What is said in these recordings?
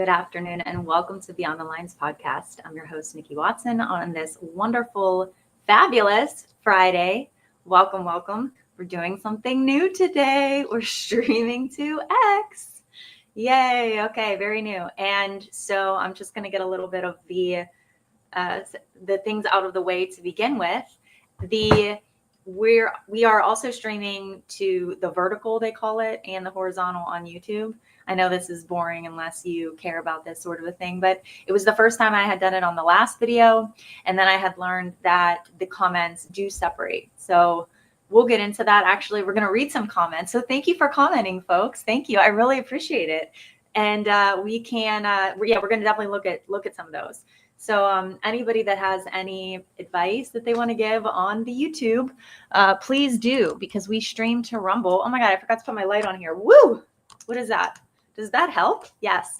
Good afternoon and welcome to Beyond the Lines podcast. I'm your host, Nikki Watson, on this wonderful, fabulous Friday. Welcome, welcome. We're doing something new today. We're streaming to X. Yay. Okay, very new. And so I'm just going to get a little bit of the things out of the way to begin with. We are also streaming to the vertical, they call it, and the horizontal on YouTube. I know this is boring unless you care about this sort of a thing, but it was the first time I had done it on the last video. And then I had learned that the comments do separate. So we'll get into that. Actually, we're going to read some comments. So thank you for commenting, folks. Thank you. I really appreciate it. And we're going to definitely look at some of those. So anybody that has any advice that they want to give on the YouTube, please do, because we stream to Rumble. Oh my God, I forgot to put my light on here. Woo! What is that? Does that help? Yes,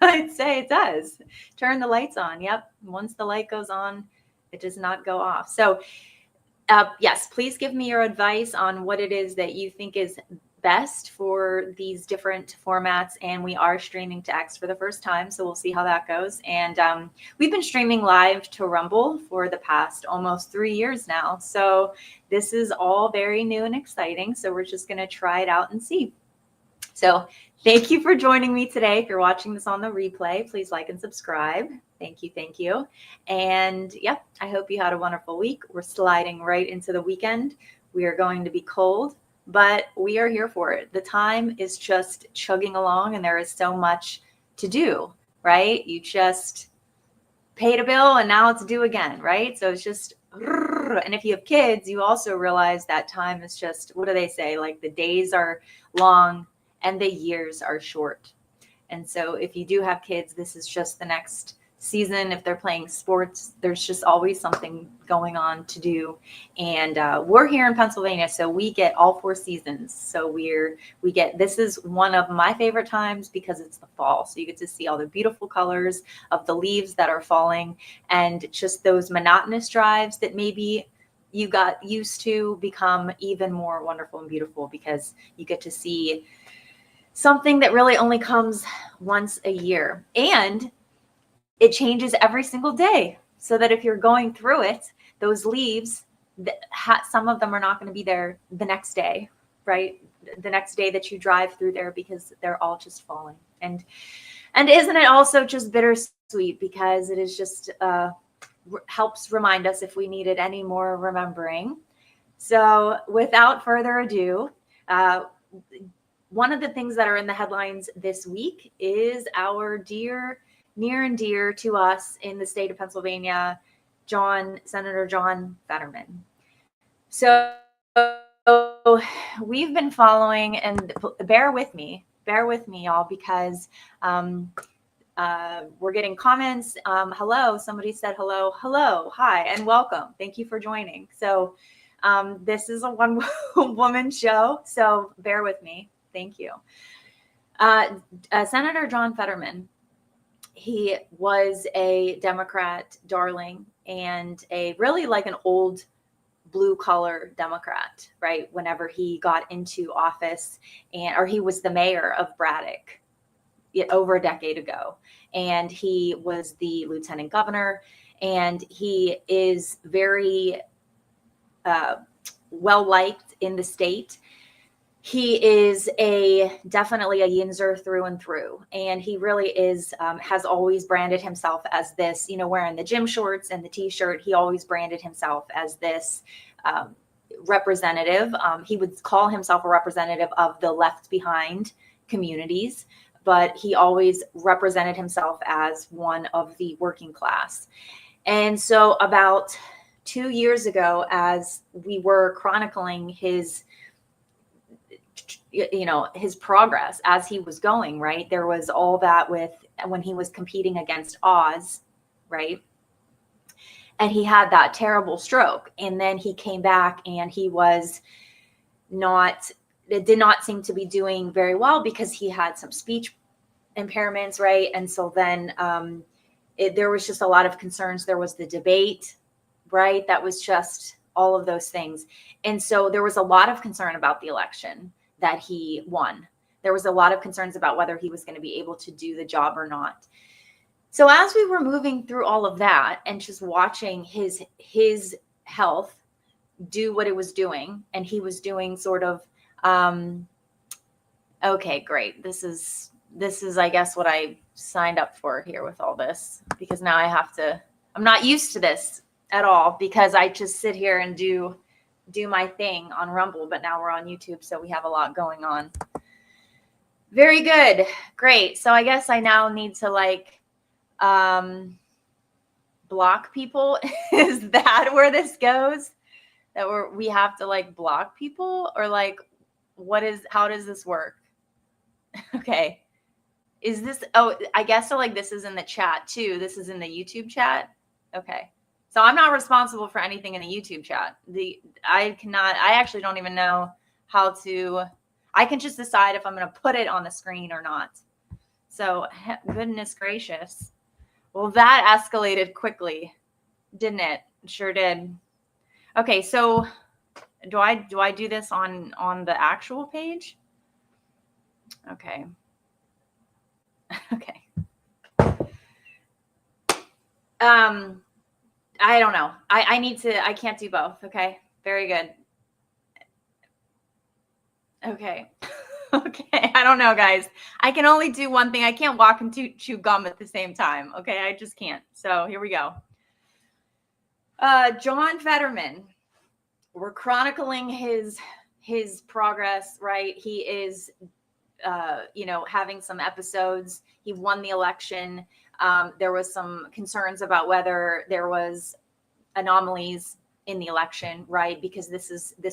I'd say it does. Turn the lights on. Yep. Once the light goes on, it does not go off. So yes, please give me your advice on what it is that you think is best for these different formats. And we are streaming to X for the first time, so we'll see how that goes. And we've been streaming live to Rumble for the past almost 3 years now. So this is all very new and exciting. So we're just going to try it out and see. So thank you for joining me today. If you're watching this on the replay, please like and subscribe. Thank you. Thank you. And yep, I hope you had a wonderful week. We're sliding right into the weekend. We are going to be cold, but we are here for it. The time is just chugging along and there is so much to do, right? You just paid a bill and now it's due again, right? So it's just, and if you have kids, you also realize that time is just, what do they say? Like the days are long and the years are short. And so if you do have kids, this is just the next season. If they're playing sports, there's just always something going on to do. And we're here in Pennsylvania, so we get all 4 seasons. So this is one of my favorite times because it's the fall. So you get to see all the beautiful colors of the leaves that are falling and just those monotonous drives that maybe you got used to become even more wonderful and beautiful because you get to see something that really only comes once a year. And it changes every single day, so that if you're going through it, those leaves, some of them are not going to be there the next day, right? The next day that you drive through there, because they're all just falling. And isn't it also just bittersweet, because it is just helps remind us if we needed any more remembering. So without further ado, one of the things that are in the headlines this week is our near and dear to us in the state of Pennsylvania, Senator John Fetterman. So we've been following, and bear with me, y'all, because we're getting comments. Hello, somebody said hello, hi, and welcome. Thank you for joining. So this is a one-woman show, so bear with me. Thank you. Senator John Fetterman, he was a Democrat darling and really like an old blue collar Democrat, right? Whenever he got into office, or he was the mayor of Braddock over a decade ago. And he was the lieutenant governor, and he is very well liked in the state. He is definitely a Yinzer through and through. And he really is, has always branded himself as this, wearing the gym shorts and the t-shirt. He always branded himself as this representative. He would call himself a representative of the left behind communities, but he always represented himself as one of the working class. And so about 2 years ago, as we were chronicling his progress as he was going, right? There was all that with when he was competing against Oz, right? And he had that terrible stroke. And then he came back and he was it did not seem to be doing very well because he had some speech impairments, right? And so then there was just a lot of concerns. There was the debate, right? That was just all of those things. And so there was a lot of concern about the election that he won, there was a lot of concerns about whether he was going to be able to do the job or not. So as we were moving through all of that and just watching his health do what it was doing, and he was doing sort of, okay, great. This is, I guess, what I signed up for here with all this, because now I'm not used to this at all, because I just sit here and do my thing on Rumble, but now we're on YouTube, so we have a lot going on. Very good. Great. So I guess I now need to block people. Is that where this goes? That we have to block people, or how does this work? Okay. Is this, I guess so, this is in the chat too. This is in the YouTube chat. Okay. So I'm not responsible for anything in the YouTube chat. I actually don't even know how to, I can just decide if I'm going to put it on the screen or not. So goodness gracious. Well, that escalated quickly, didn't it? It sure did. Okay. So do I do this on the actual page? Okay. Okay. I don't know. I can't do both. Okay. Very good. Okay. Okay. I don't know, guys. I can only do one thing. I can't walk and chew gum at the same time. Okay. I just can't. So here we go. John Fetterman. We're chronicling his progress, right? He is, having some episodes. He won the election. There was some concerns about whether there was anomalies in the election, right? Because this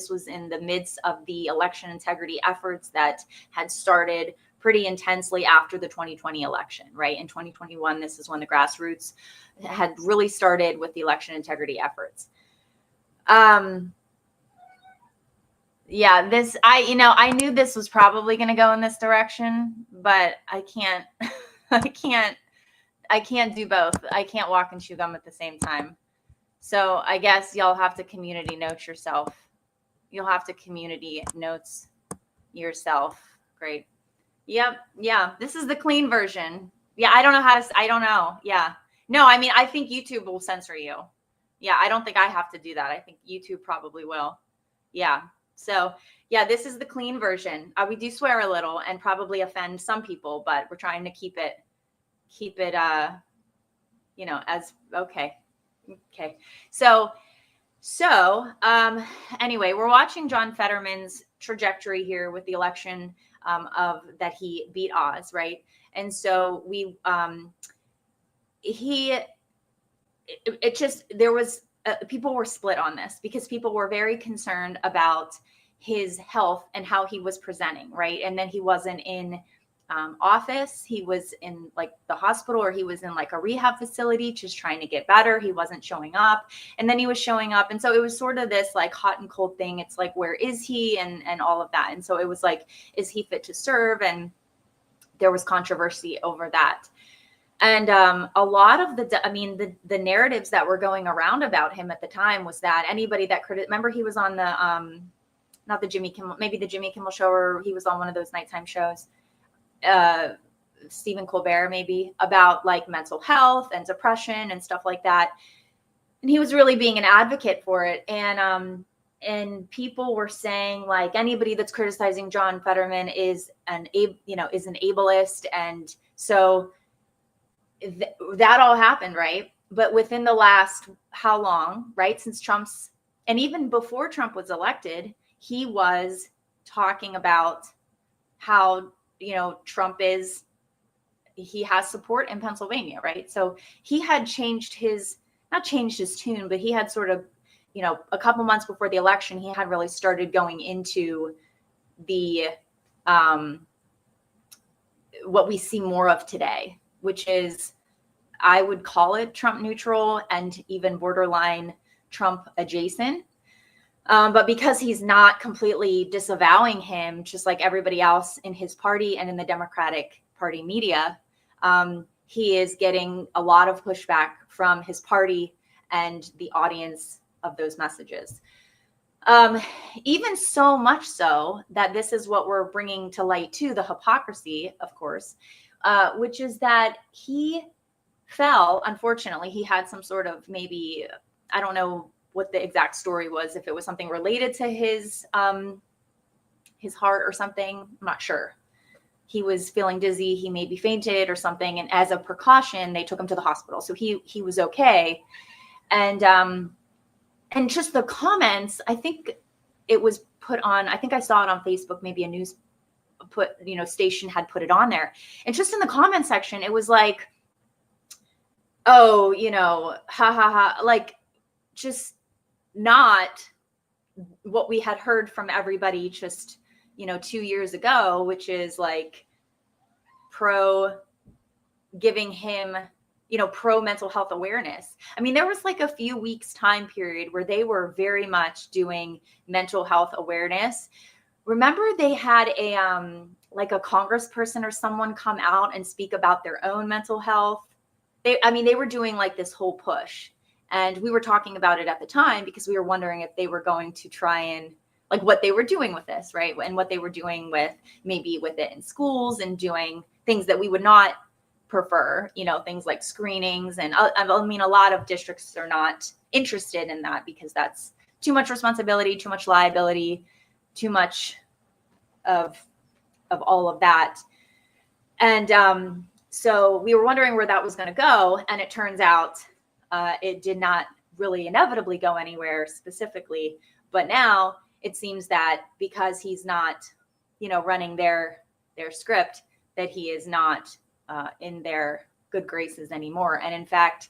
was in the midst of the election integrity efforts that had started pretty intensely after the 2020 election, right? In 2021, this is when the grassroots had really started with the election integrity efforts. Yeah, I knew this was probably going to go in this direction, but I can't do both. I can't walk and chew gum at the same time. So I guess y'all have to community note yourself. You'll have to community notes yourself. Great. Yep. Yeah. This is the clean version. Yeah. I don't know. Yeah. No, I think YouTube will censor you. Yeah. I don't think I have to do that. I think YouTube probably will. Yeah. So yeah, this is the clean version. We do swear a little and probably offend some people, but we're trying to keep it, as okay. Okay. So anyway, we're watching John Fetterman's trajectory here with the election of that he beat Oz, right? And so there was people were split on this, because people were very concerned about his health and how he was presenting, right? And then he wasn't in office. He was in the hospital, or he was in a rehab facility just trying to get better. He wasn't showing up, and then he was showing up. And so it was sort of this hot and cold thing. It's where is he, and all of that. And so it was is he fit to serve? And there was controversy over that. And a lot of the narratives that were going around about him at the time was that anybody that remember he was on the not the Jimmy Kimmel, maybe the Jimmy Kimmel show, or he was on one of those nighttime shows, Stephen Colbert, maybe, about mental health and depression and stuff like that. And he was really being an advocate for it. And people were saying anybody that's criticizing John Fetterman is an ableist. And so that all happened, right? But within the last, how long, right? Since Trump's, and even before Trump was elected, he was talking about how, Trump he has support in Pennsylvania, right? So he had not changed his tune, but he had sort of, a couple months before the election, he had really started going into the, what we see more of today, which is, I would call it Trump neutral and even borderline Trump adjacent. But because he's not completely disavowing him, just like everybody else in his party and in the Democratic Party media, he is getting a lot of pushback from his party and the audience of those messages. Even so much so that this is what we're bringing to light too, the hypocrisy, of course, which is that he fell. Unfortunately, he had some sort of, maybe, I don't know what the exact story was, if it was something related to his heart or something. I'm not sure. He was feeling dizzy. He maybe fainted or something. And as a precaution, they took him to the hospital. So he was okay. And just the comments, I think it was put on, I think I saw it on Facebook, maybe a news station had put it on there. And just in the comment section, it was like, oh, ha ha ha, like just not what we had heard from everybody just, 2 years ago, which is like pro giving him, pro mental health awareness. I mean, there was like a few weeks time period where they were very much doing mental health awareness. Remember they had like a congressperson or someone come out and speak about their own mental health. They were doing like this whole push, and we were talking about it at the time because we were wondering if they were going to try and like what they were doing with this, right? And what they were doing with it in schools and doing things that we would not prefer, things like screenings. And a lot of districts are not interested in that because that's too much responsibility, too much liability, too much of all of that. And so we were wondering where that was going to go. And it turns out it did not really inevitably go anywhere specifically. But now it seems that because he's not, running their script, that he is not in their good graces anymore. And in fact,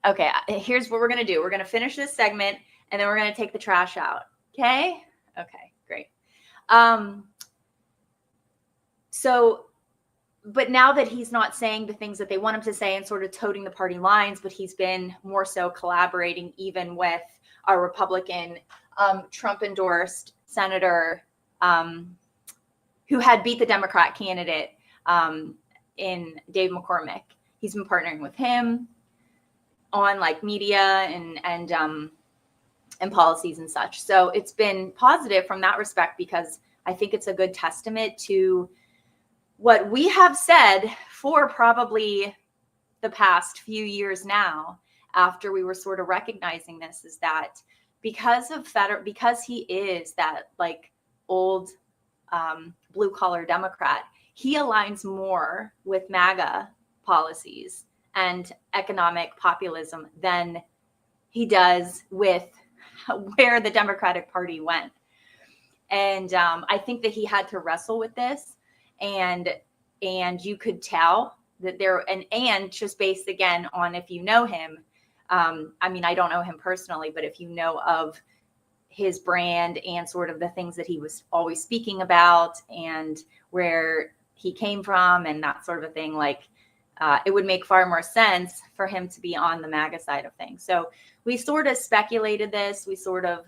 okay, here's what we're going to do. We're going to finish this segment and then we're going to take the trash out. Okay. Okay, great. But now that he's not saying the things that they want him to say and sort of toting the party lines, but he's been more so collaborating even with our Republican Trump-endorsed senator who had beat the Democrat candidate in Dave McCormick. He's been partnering with him on like media and policies and such. So it's been positive from that respect because I think it's a good testament to what we have said for probably the past few years now, after we were sort of recognizing this, is that because he is that like old blue collar Democrat, he aligns more with MAGA policies and economic populism than he does with where the Democratic Party went. And I think that he had to wrestle with this. And you could tell that and just based again on if you know him, I don't know him personally, but if you know of his brand and sort of the things that he was always speaking about and where he came from and that sort of a thing, like it would make far more sense for him to be on the MAGA side of things. So we sort of speculated this. We sort of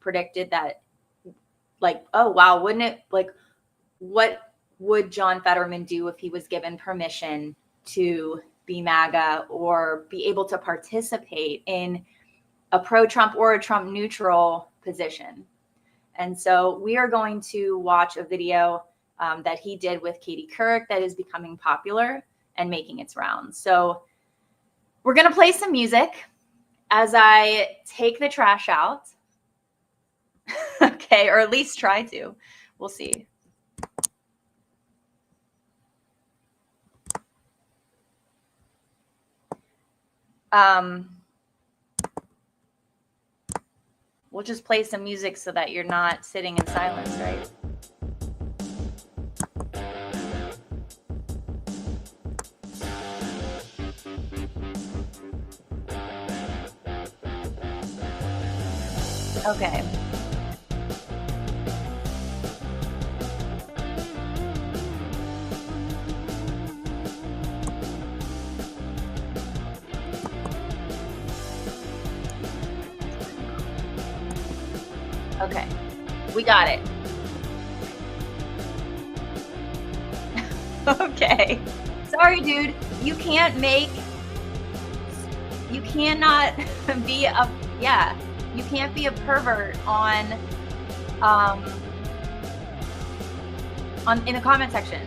predicted that, like, oh, wow, wouldn't it, like, what would John Fetterman do if he was given permission to be MAGA or be able to participate in a pro-Trump or a Trump neutral position? And so we are going to watch a video that he did with Katie Couric that is becoming popular and making its rounds. So we're going to play some music as I take the trash out. Okay, or at least try to. We'll see. We'll just play some music so that you're not sitting in silence, right? Okay. Okay, we got it. Okay. Sorry, dude. You can't make You cannot be a, yeah, you can't be a pervert in the comment section.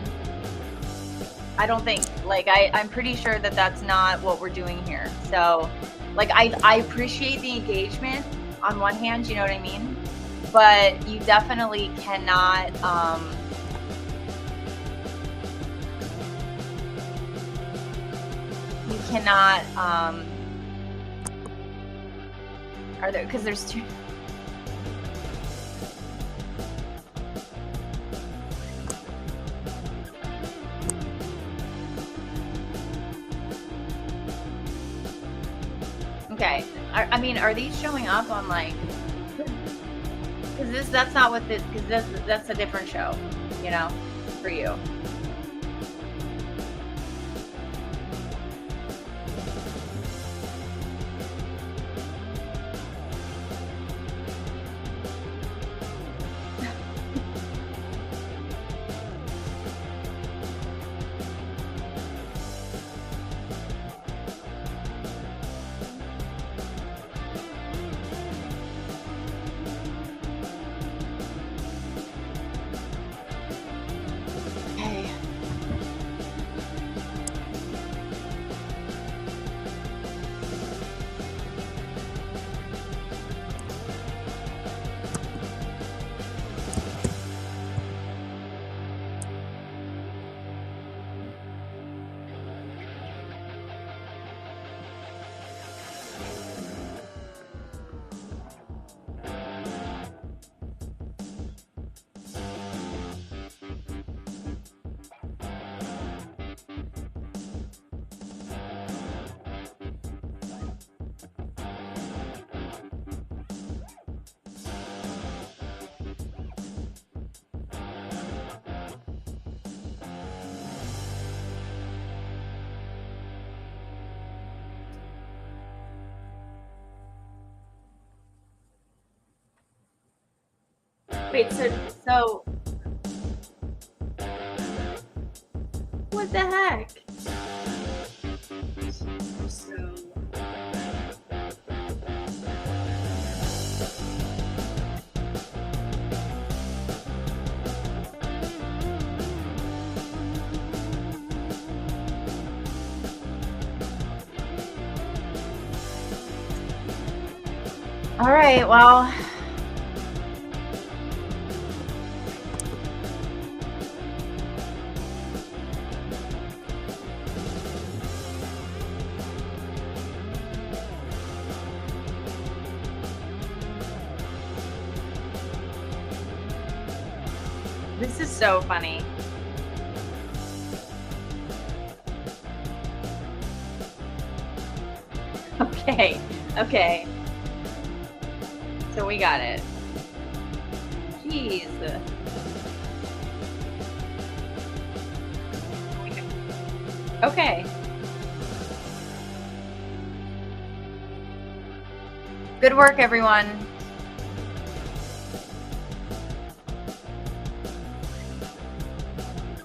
I don't think, like, I'm pretty sure that that's not what we're doing here. So, like, I appreciate the engagement on one hand, you know what I mean? But you definitely cannot, you cannot, are there, because there's two. Okay, I mean, are these showing up on, like, because that's not what this, because that's a different show, you know, for you. Wait, so what the heck? All right, well, this is so funny. Okay. So we got it. Jeez. Okay. Good work, everyone.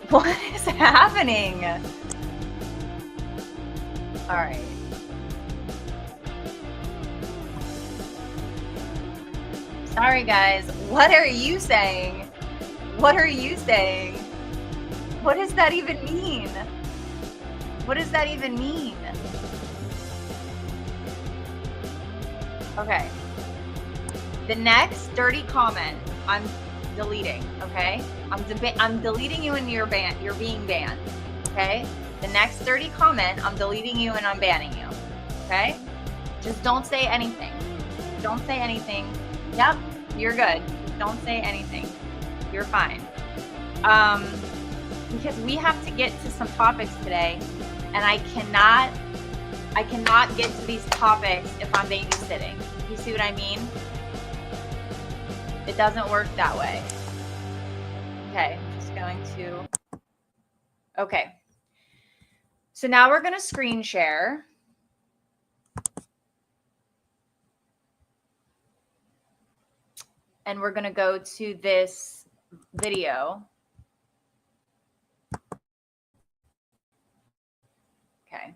What is happening? All right. Sorry, guys. What are you saying? What are you saying? What does that even mean? What does that even mean? Okay. The next dirty comment, I'm deleting, okay? I'm deleting you and you're banned. You're being banned, okay? The next dirty comment, I'm deleting you and I'm banning you, okay? Just don't say anything. Don't say anything. Yep, you're good. Just don't say anything. You're fine. Because we have to get to some topics today, and I cannot get to these topics if I'm babysitting. You see what I mean? It doesn't work that way. Okay, I'm just going to. Okay. So now we're going to screen share. And we're going to go to this video. Okay.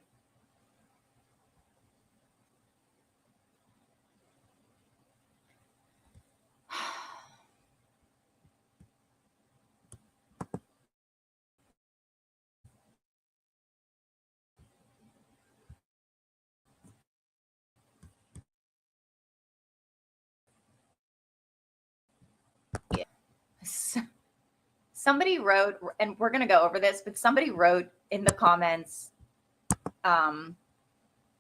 Somebody wrote, and we're going to go over this, but somebody wrote in the comments,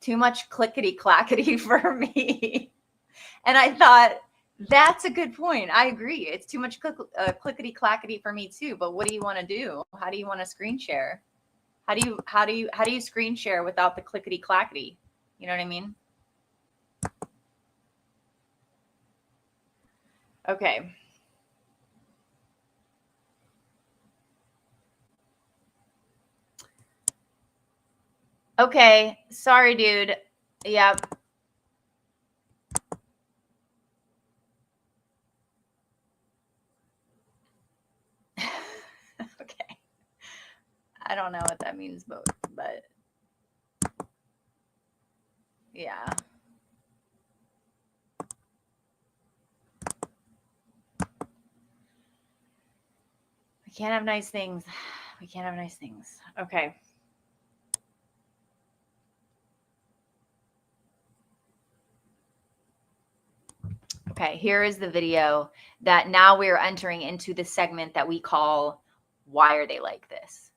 too much clickety clackety for me. And I thought, that's a good point. I agree. It's too much clickety clackety for me too. But what do you want to do? How do you want to screen share? How do you screen share without the clickety clackety? You know what I mean? Okay. Okay. Sorry, dude. Yep. Okay. I don't know what that means, but yeah. We can't have nice things. We can't have nice things. Okay. Okay, here is the video that now we're entering into the segment that we call, Why Are They Like This?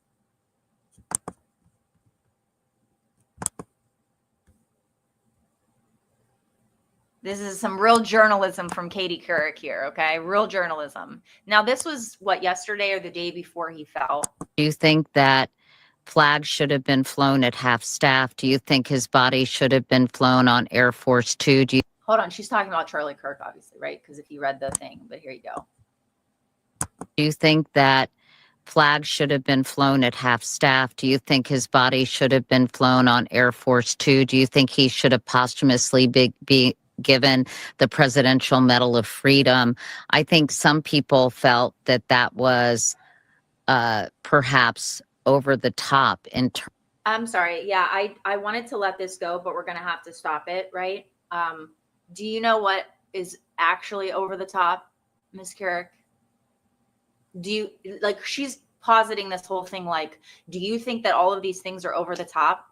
This is some real journalism from Katie Couric here, okay? Real journalism. Now, this was, what, yesterday or the day before he fell? Do you think that flags should have been flown at half staff? Do you think his body should have been flown on Air Force Two? Hold on, she's talking about Charlie Kirk, obviously, right? Because if you read the thing, but here you go. Do you think that flags should have been flown at half staff? Do you think his body should have been flown on Air Force Two? Do you think he should have posthumously be given the Presidential Medal of Freedom? I think some people felt that that was perhaps over the top in terms. I'm sorry. Yeah, I wanted to let this go, but we're going to have to stop it, right? Do you know what is actually over the top, Ms. Couric? Do you, like, she's positing this whole thing, like, do you think that all of these things are over the top?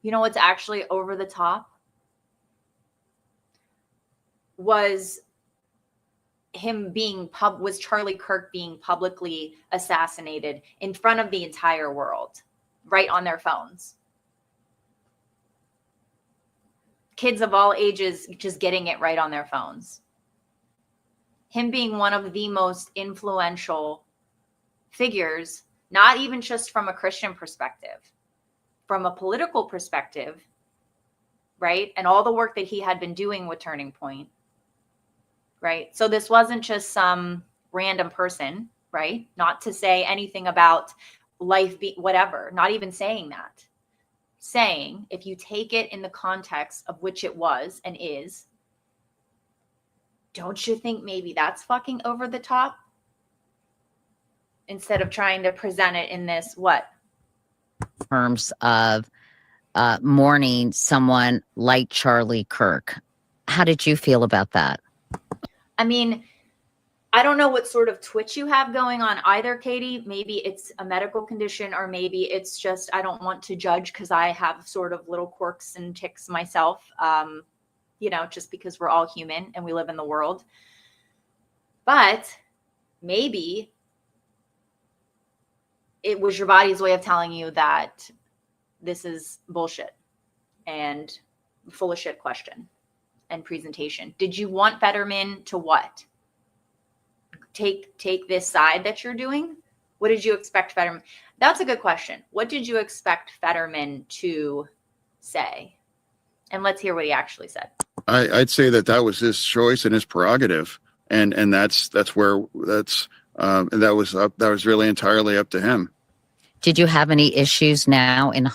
You know what's actually over the top? Was him being was Charlie Kirk being publicly assassinated in front of the entire world, right on their phones. Kids of all ages just getting it right on their phones. Him being one of the most influential figures, not even just from a Christian perspective, from a political perspective, right? And all the work that he had been doing with Turning Point, right? So this wasn't just some random person, right? Not to say anything about life, whatever, not even saying that. Saying, if you take it in the context of which it was and is, don't you think maybe that's fucking over the top? Instead of trying to present it in this, what? Terms of mourning someone like Charlie Kirk. How did you feel about that? I mean, I don't know what sort of twitch you have going on either, Katie. Maybe it's a medical condition, or maybe it's just, I don't want to judge because I have sort of little quirks and tics myself, you know, just because we're all human and we live in the world. But maybe it was your body's way of telling you that this is bullshit and full of shit question and presentation. Did you want Fetterman to what? Take this side that you're doing? What did you expect Fetterman? That's a good question. What did you expect Fetterman to say? And let's hear what he actually said. I'd say that was his choice and his prerogative, and that was really entirely up to him. Did you have any issues now in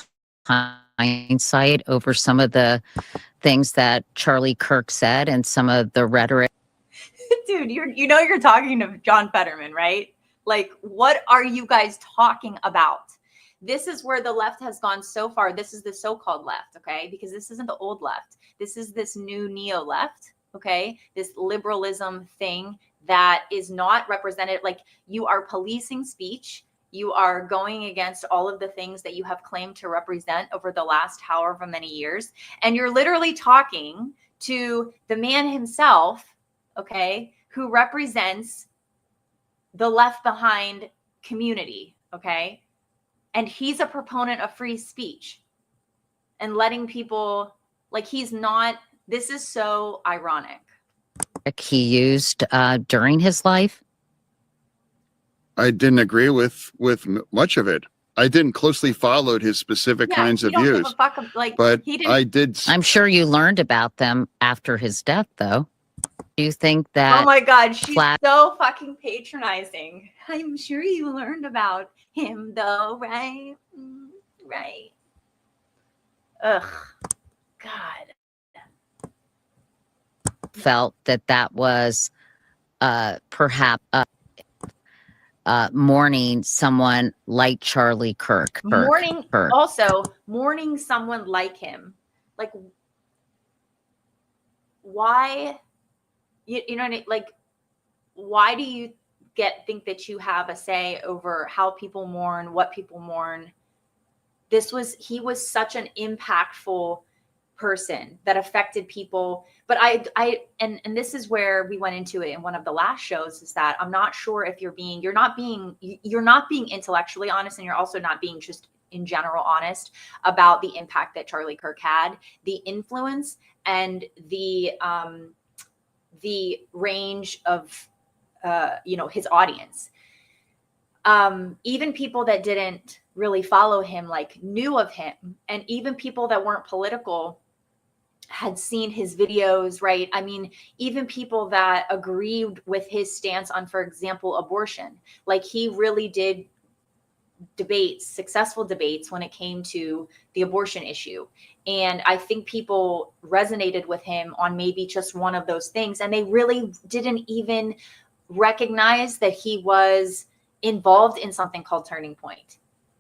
hindsight over some of the things that Charlie Kirk said and some of the rhetoric? Dude, you're talking to John Fetterman, right? Like, what are you guys talking about? This is where the left has gone so far. This is the so-called left, okay? Because this isn't the old left. This is this new neo-left, okay? This liberalism thing that is not represented. Like, you are policing speech. You are going against all of the things that you have claimed to represent over the last however many years. And you're literally talking to the man himself, okay, who represents the left behind community, okay? And he's a proponent of free speech and letting people, like, he's not, this is so ironic. He used during his life? I didn't agree with much of it. I didn't closely follow his specific kinds of views, Give a fuck, like, but he didn't. I did. I'm sure you learned about them after his death, though. Do you think that? Oh my God, she's so fucking patronizing. I'm sure you learned about him, though, right? Right. Ugh, God. Felt that was perhaps mourning someone like Charlie Kirk. Also mourning someone like him. Like, why? You know what I mean? Like, why do you think that you have a say over how people mourn, what people mourn? He was such an impactful person that affected people. But and this is where we went into it in one of the last shows, is that I'm not sure if you're not being intellectually honest, and you're also not being just in general honest about the impact that Charlie Kirk had, the influence, and the range of his audience. Even people that didn't really follow him, like, knew of him, and even people that weren't political had seen his videos, right? I mean, even people that agreed with his stance on, for example, abortion. Like, he really did successful debates when it came to the abortion issue. And I think people resonated with him on maybe just one of those things. And they really didn't even recognize that he was involved in something called Turning Point.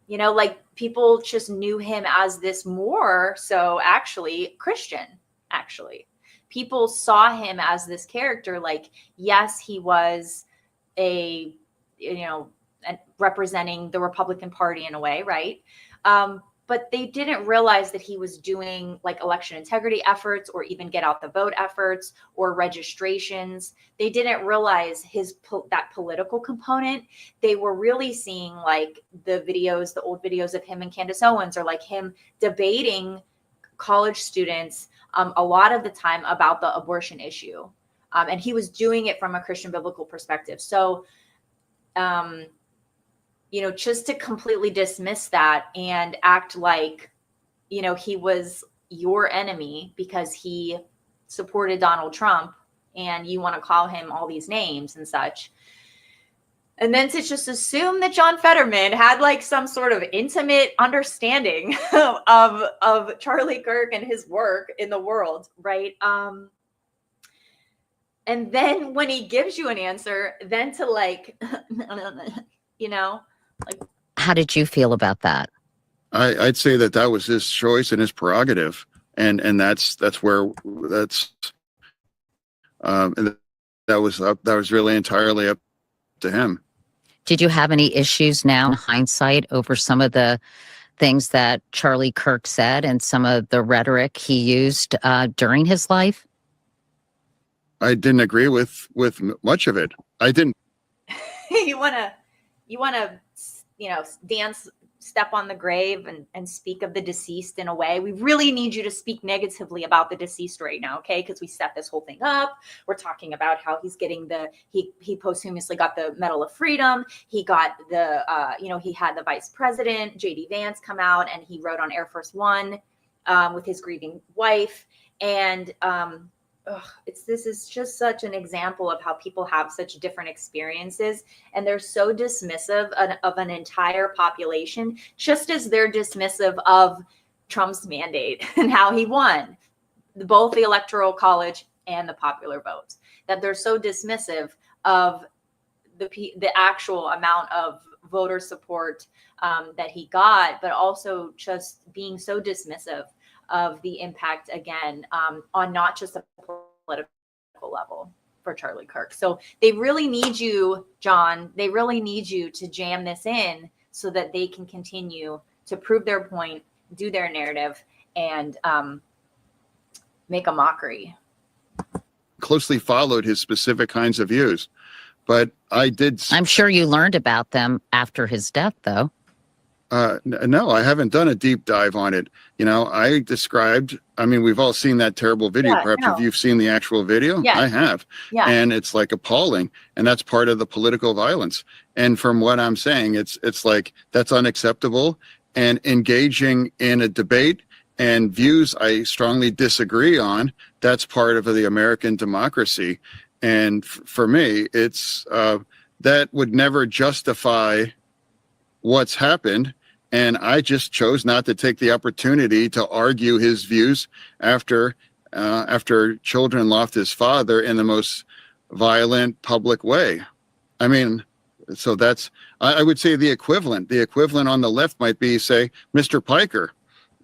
You know, like, people just knew him as this more so actually Christian. Actually, people saw him as this character. Like, yes, he was representing the Republican Party in a way, right? But they didn't realize that he was doing, like, election integrity efforts, or even get out the vote efforts, or registrations. They didn't realize that political component. They were really seeing, like, the old videos of him and Candace Owens, or like him debating college students a lot of the time about the abortion issue. And he was doing it from a Christian biblical perspective. So, just to completely dismiss that and act like, he was your enemy because he supported Donald Trump, and you want to call him all these names and such. And then to just assume that John Fetterman had, like, some sort of intimate understanding of Charlie Kirk and his work in the world, right? And then when he gives you an answer, then to, like, like. How did you feel about that? I'd say that was his choice and his prerogative, and that was really entirely up to him. Did you have any issues now in hindsight over some of the things that Charlie Kirk said and some of the rhetoric he used during his life? I didn't agree with much of it. I didn't. You want to, dance, step on the grave and speak of the deceased in a way. We really need you to speak negatively about the deceased right now, okay? Because we set this whole thing up. We're talking about how he's getting he posthumously got the Medal of Freedom. He got he had the Vice President, J.D. Vance, come out, and he rode on Air Force One with his grieving wife. And this is just such an example of how people have such different experiences, and they're so dismissive of an entire population, just as they're dismissive of Trump's mandate and how he won both the Electoral College and the popular vote, that they're so dismissive of the actual amount of voter support that he got, but also just being so dismissive of the impact, again, on not just a political level for Charlie Kirk. So they really need you, John. They really need you to jam this in so that they can continue to prove their point, do their narrative, and make a mockery. closely followed his specific kinds of views, but I did. I'm sure you learned about them after his death, though. No, I haven't done a deep dive on it. You know, I described, I mean, we've all seen that terrible video. Yeah, Perhaps no. if you've seen the actual video, Yes. I have. Yeah. And it's like appalling. And that's part of the political violence. And from what I'm saying, it's like, that's unacceptable. And engaging in a debate and views I strongly disagree on, that's part of the American democracy. And for me, it's, that would never justify what's happened. And I just chose not to take the opportunity to argue his views after children lost his father in the most violent public way. I mean, so that's, I would say the equivalent on the left might be, say, Mr. Piker.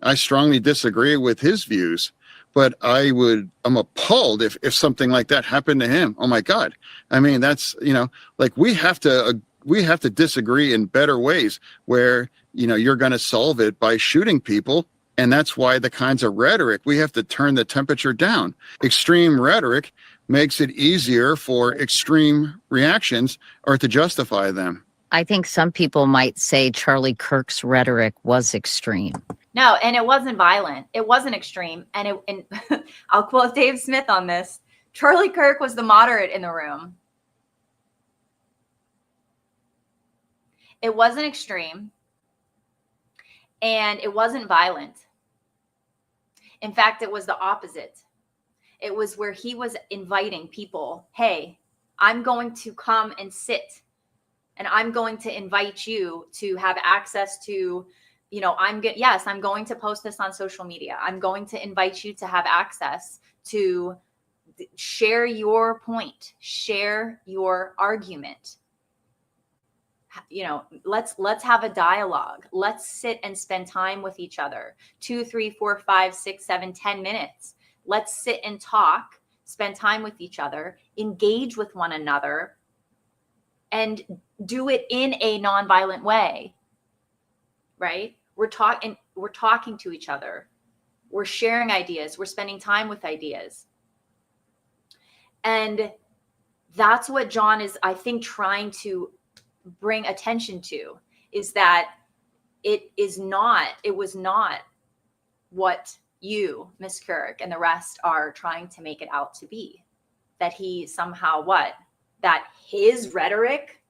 I strongly disagree with his views, but I'm appalled if something like that happened to him. Oh my God. I mean, that's, you know, like we have to disagree in better ways where, you know, you're going to solve it by shooting people. And that's why the kinds of rhetoric, we have to turn the temperature down. Extreme rhetoric makes it easier for extreme reactions or to justify them. I think some people might say Charlie Kirk's rhetoric was extreme. No, and it wasn't violent. It wasn't extreme. And I'll quote Dave Smith on this. Charlie Kirk was the moderate in the room. It wasn't extreme. And it wasn't violent. In fact, it was the opposite. It was where he was inviting people, hey, I'm going to come and sit, and I'm going to invite you to have access to, you know, I'm going to post this on social media. I'm going to invite you to have access to share your point, share your argument. You know, let's have a dialogue. Let's sit and spend time with each other. 2, 3, 4, 5, 6, 7, 10 minutes. Let's sit and talk, spend time with each other, engage with one another, and do it in a nonviolent way. Right? We're talking to each other. We're sharing ideas. We're spending time with ideas. And that's what John is, I think, trying to bring attention to, is that it was not what you, Ms. Couric, and the rest are trying to make it out to be. That he somehow that his rhetoric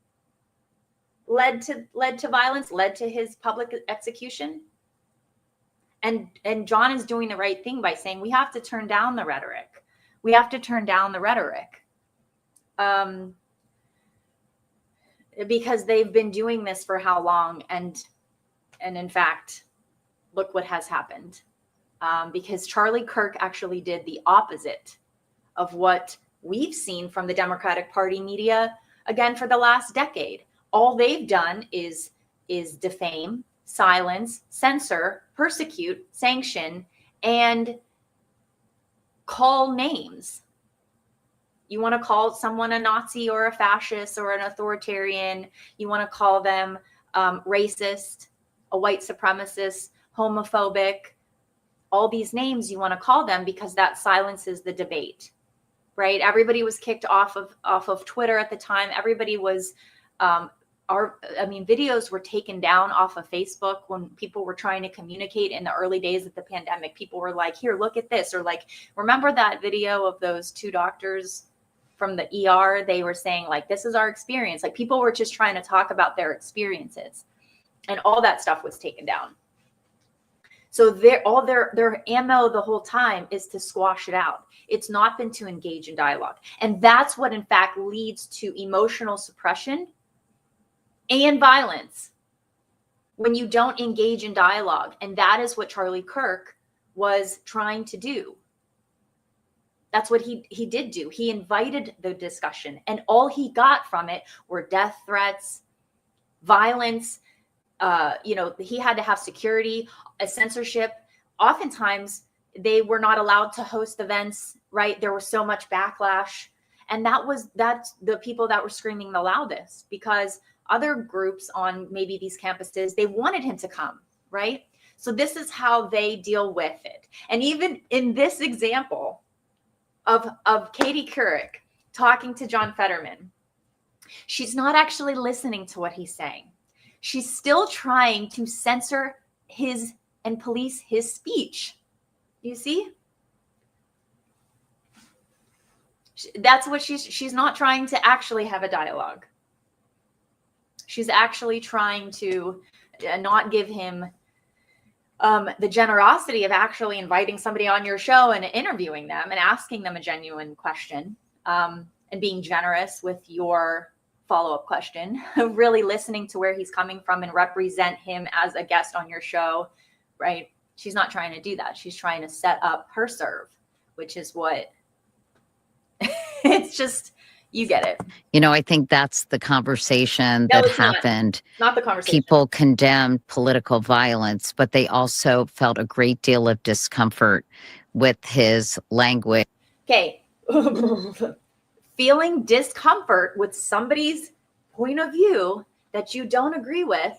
led to violence, led to his public execution. And John is doing the right thing by saying we have to turn down the rhetoric. We have to turn down the rhetoric. Because they've been doing this for how long, and in fact, look what has happened. Because Charlie Kirk actually did the opposite of what we've seen from the Democratic Party media, again, for the last decade. All they've done is defame, silence, censor, persecute, sanction, and call names. You want to call someone a Nazi or a fascist or an authoritarian. You want to call them racist, a white supremacist, homophobic. All these names you want to call them because that silences the debate, right? Everybody was kicked off of Twitter at the time. Everybody was, videos were taken down off of Facebook when people were trying to communicate in the early days of the pandemic. People were like, here, look at this. Or like, remember that video of those 2 doctors from the ER? They were saying like, this is our experience. Like people were just trying to talk about their experiences, and all that stuff was taken down. So their ammo the whole time is to squash it out. It's not been to engage in dialogue. And that's what in fact leads to emotional suppression and violence when you don't engage in dialogue. And that is what Charlie Kirk was trying to do. That's what he did do. He invited the discussion, and all he got from it were death threats, violence. He had to have security, a censorship. Oftentimes they were not allowed to host events, right? There was so much backlash. And that's the people that were screaming the loudest, because other groups on maybe these campuses, they wanted him to come, right? So this is how they deal with it. And even in this example, of Katie Couric talking to John Fetterman, she's not actually listening to what he's saying. She's still trying to censor his and police his speech. You see? That's what she's not trying to actually have a dialogue. She's actually trying to not give him the generosity of actually inviting somebody on your show and interviewing them and asking them a genuine question, and being generous with your follow-up question, really listening to where he's coming from and represent him as a guest on your show, right? She's not trying to do that. She's trying to set up her serve, which is what it's just, you get it. You know, I think that's the conversation that happened. Not the conversation. People condemned political violence, but they also felt a great deal of discomfort with his language. Okay. Feeling discomfort with somebody's point of view that you don't agree with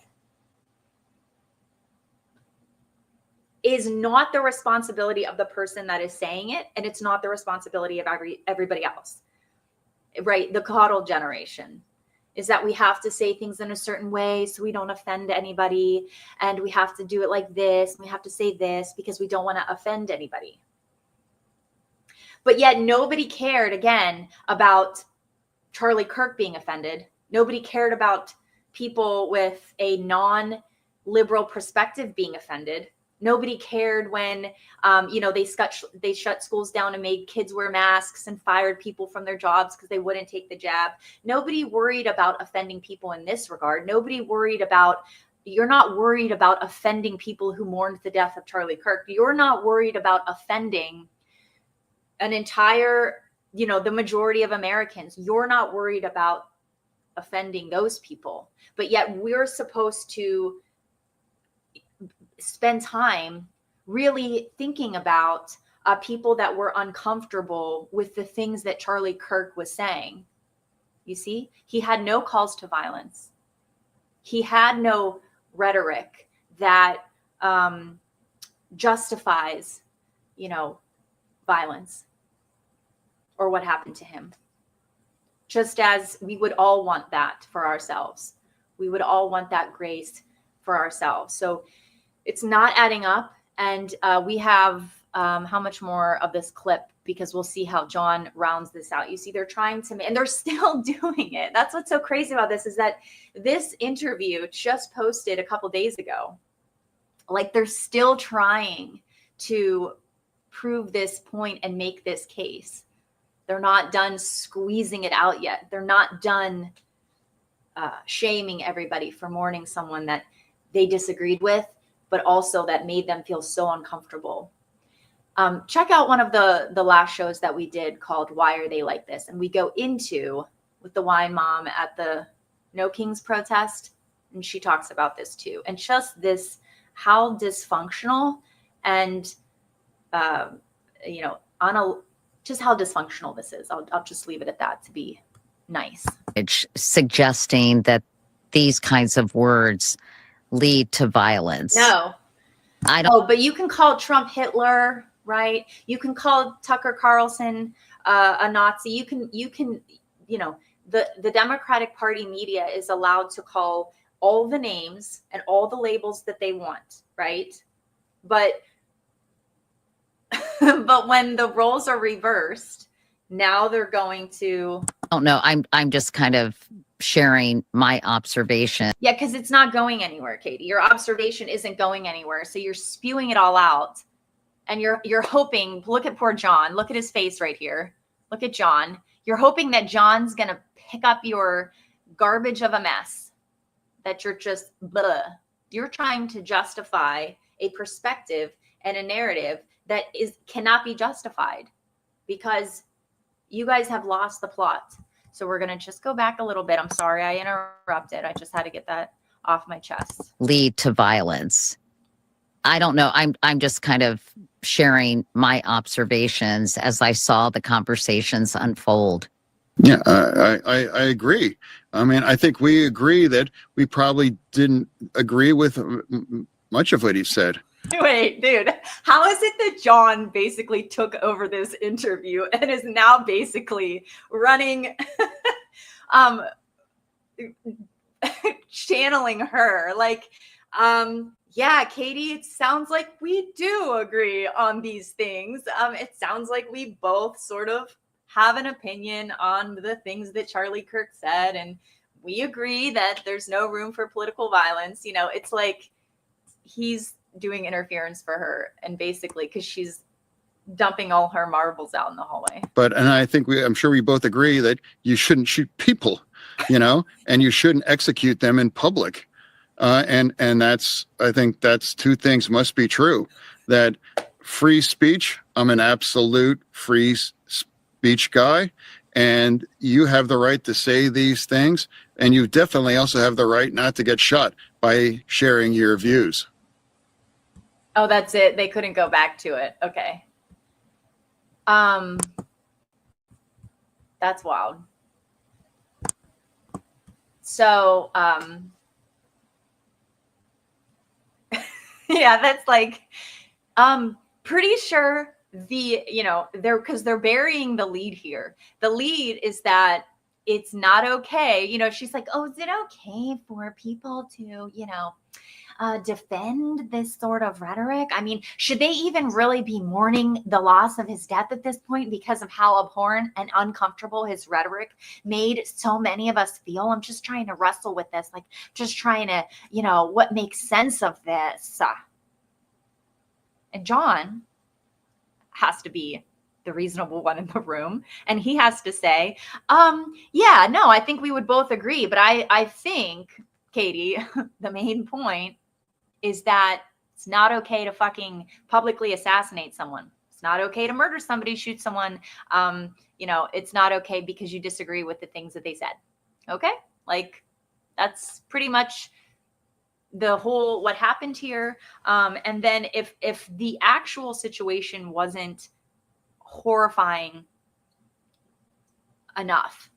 is not the responsibility of the person that is saying it, and it's not the responsibility of everybody else. Right? The coddle generation is that we have to say things in a certain way so we don't offend anybody, and we have to do it like this, and we have to say this because we don't want to offend anybody. But yet nobody cared, again, about Charlie Kirk being offended. Nobody cared about people with a non-liberal perspective being offended. Nobody cared when, they shut schools down and made kids wear masks and fired people from their jobs because they wouldn't take the jab. Nobody worried about offending people in this regard. Nobody worried about, you're not worried about offending people who mourned the death of Charlie Kirk. You're not worried about offending an entire, the majority of Americans. You're not worried about offending those people. But yet we're supposed to spend time really thinking about people that were uncomfortable with the things that Charlie Kirk was saying. You see, he had no calls to violence. He had no rhetoric that justifies, violence or what happened to him. Just as we would all want that for ourselves. We would all want that grace for ourselves. So it's not adding up. And we have how much more of this clip, because we'll see how John rounds this out. You see, they're trying to, and they're still doing it. That's what's so crazy about this, is that this interview just posted a couple days ago. Like, they're still trying to prove this point and make this case. They're not done squeezing it out yet. They're not done shaming everybody for mourning someone that they disagreed with, but also that made them feel so uncomfortable. Check out one of the last shows that we did called Why Are They Like This? And we go into, with the wine mom at the No Kings protest, and she talks about this too. And just this, how dysfunctional and, just how dysfunctional this is. I'll just leave it at that to be nice. It's suggesting that these kinds of words lead to violence. No. I don't. Oh, but you can call Trump Hitler, right? You can call Tucker Carlson a Nazi. You can, the Democratic Party media is allowed to call all the names and all the labels that they want, right? But but when the roles are reversed, now they're going to. Oh no, I'm just kind of sharing my observation. Yeah, because it's not going anywhere, Katie. Your observation isn't going anywhere. So you're spewing it all out, and you're hoping. Look at poor John. Look at his face right here. Look at John. You're hoping that John's gonna pick up your garbage of a mess. That you're just blah. You're trying to justify a perspective and a narrative that cannot be justified, because you guys have lost the plot. So we're going to just go back a little bit. I'm sorry I interrupted. I just had to get that off my chest. Lead to violence. I don't know. I'm just kind of sharing my observations as I saw the conversations unfold. Yeah, I agree. I mean, I think we agree that we probably didn't agree with much of what he said. Wait, dude, how is it that John basically took over this interview and is now basically running, channeling her? Like, yeah, Katie, it sounds like we do agree on these things. It sounds like we both sort of have an opinion on the things that Charlie Kirk said, and we agree that there's no room for political violence. You know, it's like he's doing interference for her, and basically because she's dumping all her marbles out in the hallway. And I think I'm sure we both agree that you shouldn't shoot people, you know, and you shouldn't execute them in public. And that's, I think that's two things must be true. That free speech, I'm an absolute free speech guy, and you have the right to say these things, and you definitely also have the right not to get shot by sharing your views. Oh, that's it. They couldn't go back to it. Okay. That's wild. So, yeah, that's like, pretty sure because they're burying the lead here. The lead is that it's not okay. You know, she's like, oh, is it okay for people to, defend this sort of rhetoric? I mean, should they even really be mourning the loss of his death at this point because of how abhorrent and uncomfortable his rhetoric made so many of us feel? I'm just trying to wrestle with this, like just trying to, what makes sense of this. And John has to be the reasonable one in the room. And he has to say, yeah, no, I think we would both agree. But I think, Katie, the main point is that it's not okay to fucking publicly assassinate someone. It's not okay to murder somebody, shoot someone. It's not okay because you disagree with the things that they said. Okay? Like, that's pretty much the whole what happened here. And then if the actual situation wasn't horrifying enough,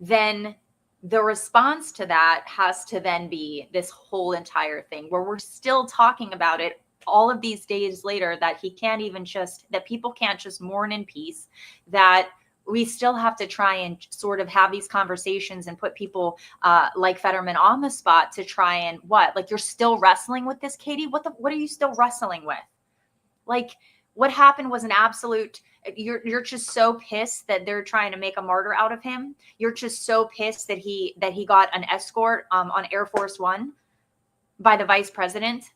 then the response to that has to then be this whole entire thing where we're still talking about it all of these days later, that that people can't just mourn in peace, that we still have to try and sort of have these conversations and put people like Fetterman on the spot to try and like, you're still wrestling with this, Katie? What are you still wrestling with? Like, what happened was an absolute, you're just so pissed that they're trying to make a martyr out of him. You're just so pissed that he got an escort on Air Force One by the vice president.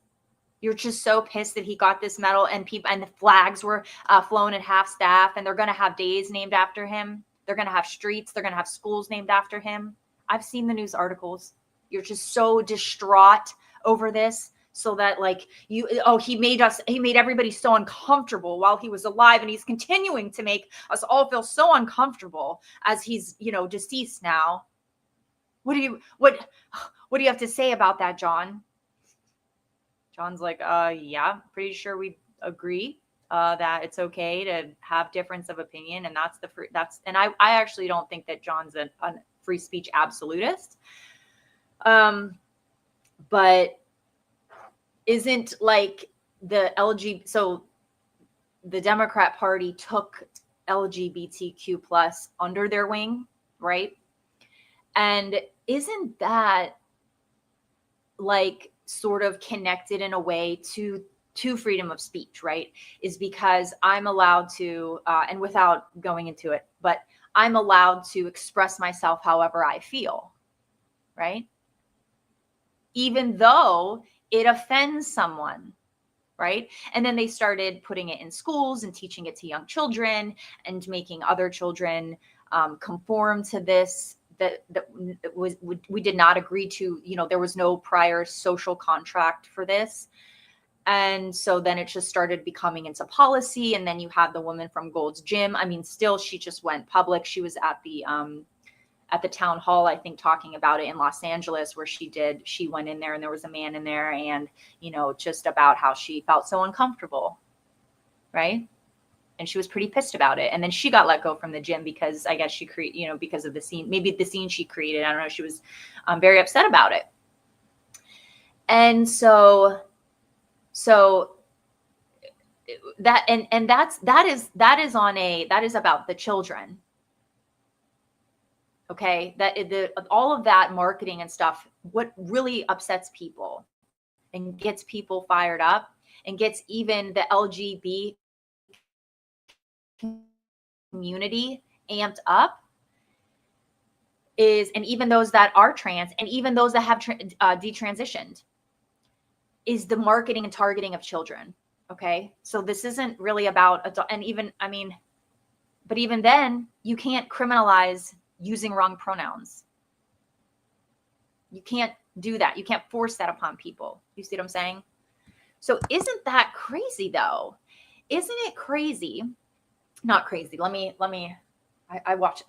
You're just so pissed that he got this medal, and the flags were flown at half staff, and they're going to have days named after him. They're going to have streets. They're going to have schools named after him. I've seen the news articles. You're just so distraught over this. So that he made everybody so uncomfortable while he was alive, and he's continuing to make us all feel so uncomfortable as he's, deceased now. What do you have to say about that, John? John's like, yeah, pretty sure we agree that it's okay to have difference of opinion, and and I actually don't think that John's a free speech absolutist. But isn't like so the Democrat Party took LGBTQ plus under their wing, right? And isn't that like sort of connected in a way to freedom of speech, right? Is because I'm allowed to, and without going into it, but I'm allowed to express myself however I feel, right? Even though it offends someone, right? And then they started putting it in schools and teaching it to young children and making other children conform to this, we did not agree to, there was no prior social contract for this. And so then it just started becoming into policy. And then you had the woman from Gold's Gym. I mean, still, she just went public. She was at the town hall, I think, talking about it in Los Angeles, where she went in there and there was a man in there, and, just about how she felt so uncomfortable. Right. And she was pretty pissed about it. And then she got let go from the gym because I guess she because of the scene, maybe the scene she created. I don't know. She was very upset about it. And so that is about the children. Okay, all of that marketing and stuff, what really upsets people and gets people fired up and gets even the LGBT community amped up is, and even those that are trans and even those that have detransitioned, is the marketing and targeting of children. Okay, so this isn't really about adult, and even, I mean, but even then, you can't criminalize using wrong pronouns. You can't do that. You can't force that upon people. You see what I'm saying? So isn't that crazy though? Isn't it crazy? Not crazy. I watch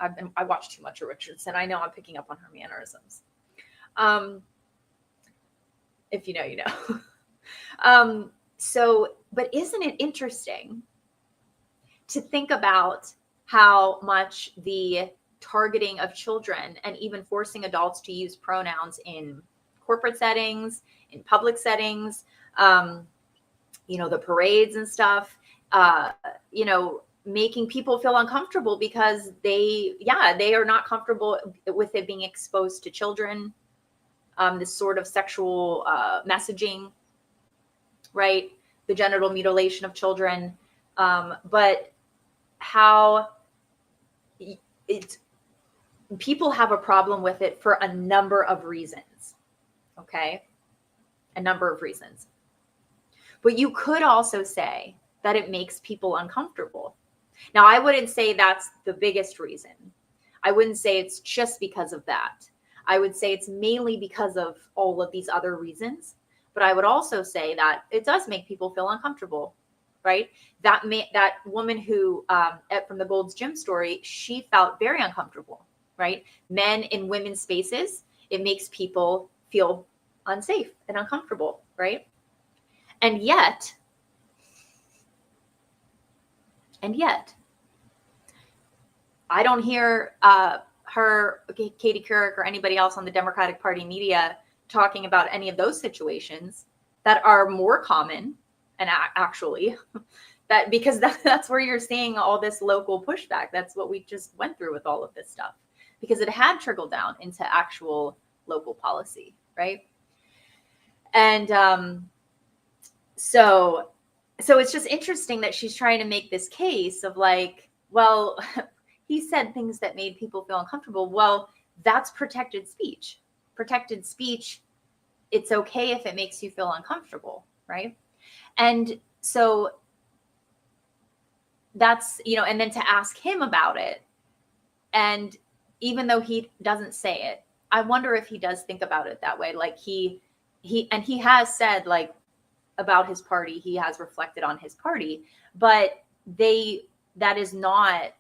too much of Richardson. I know I'm picking up on her mannerisms. If you know, you know. So, but isn't it interesting to think about how much the targeting of children and even forcing adults to use pronouns in corporate settings, in public settings, you know, the parades and stuff, you know, making people feel uncomfortable because they are not comfortable with it being exposed to children, this sort of sexual messaging, right? The genital mutilation of children, but how people have a problem with it for a number of reasons. Okay. A number of reasons. But you could also say that it makes people uncomfortable. Now, I wouldn't say that's the biggest reason. I wouldn't say it's just because of that. I would say it's mainly because of all of these other reasons. But I would also say that it does make people feel uncomfortable, right? That woman who, from the Gold's Gym story, she felt very uncomfortable, right? Men in women's spaces, it makes people feel unsafe and uncomfortable, right? And yet, I don't hear her, Katie Couric, or anybody else on the Democratic Party media talking about any of those situations that are more common, and actually, that because that's where you're seeing all this local pushback. That's what we just went through with all of this stuff, because it had trickled down into actual local policy, right? And so it's just interesting that she's trying to make this case of like, well, he said things that made people feel uncomfortable. Well, that's protected speech. Protected speech, it's okay if it makes you feel uncomfortable, right? And so that's, you know, and then to ask him about it, and even though he doesn't say it, I wonder if he does think about it that way. Like he has said, like, about his party, he has reflected on his party, but that is not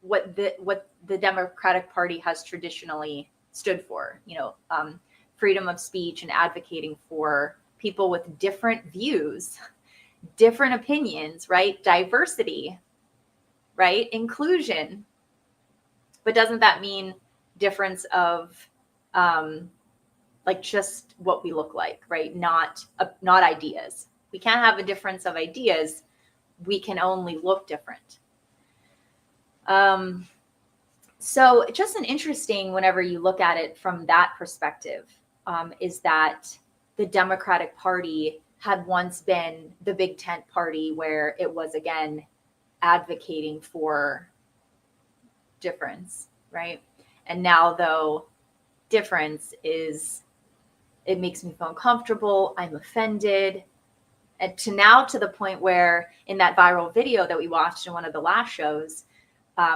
what the Democratic Party has traditionally stood for, you know, freedom of speech and advocating for people with different views, different opinions, right? Diversity, right? Inclusion. But doesn't that mean difference of, like, just what we look like, right? Not ideas. We can't have a difference of ideas. We can only look different. So just an interesting, whenever you look at it from that perspective, is that the Democratic Party had once been the big tent party where it was, again, advocating for difference, right? And now, though, difference is, it makes me feel uncomfortable, I'm offended. And to the point where in that viral video that we watched in one of the last shows,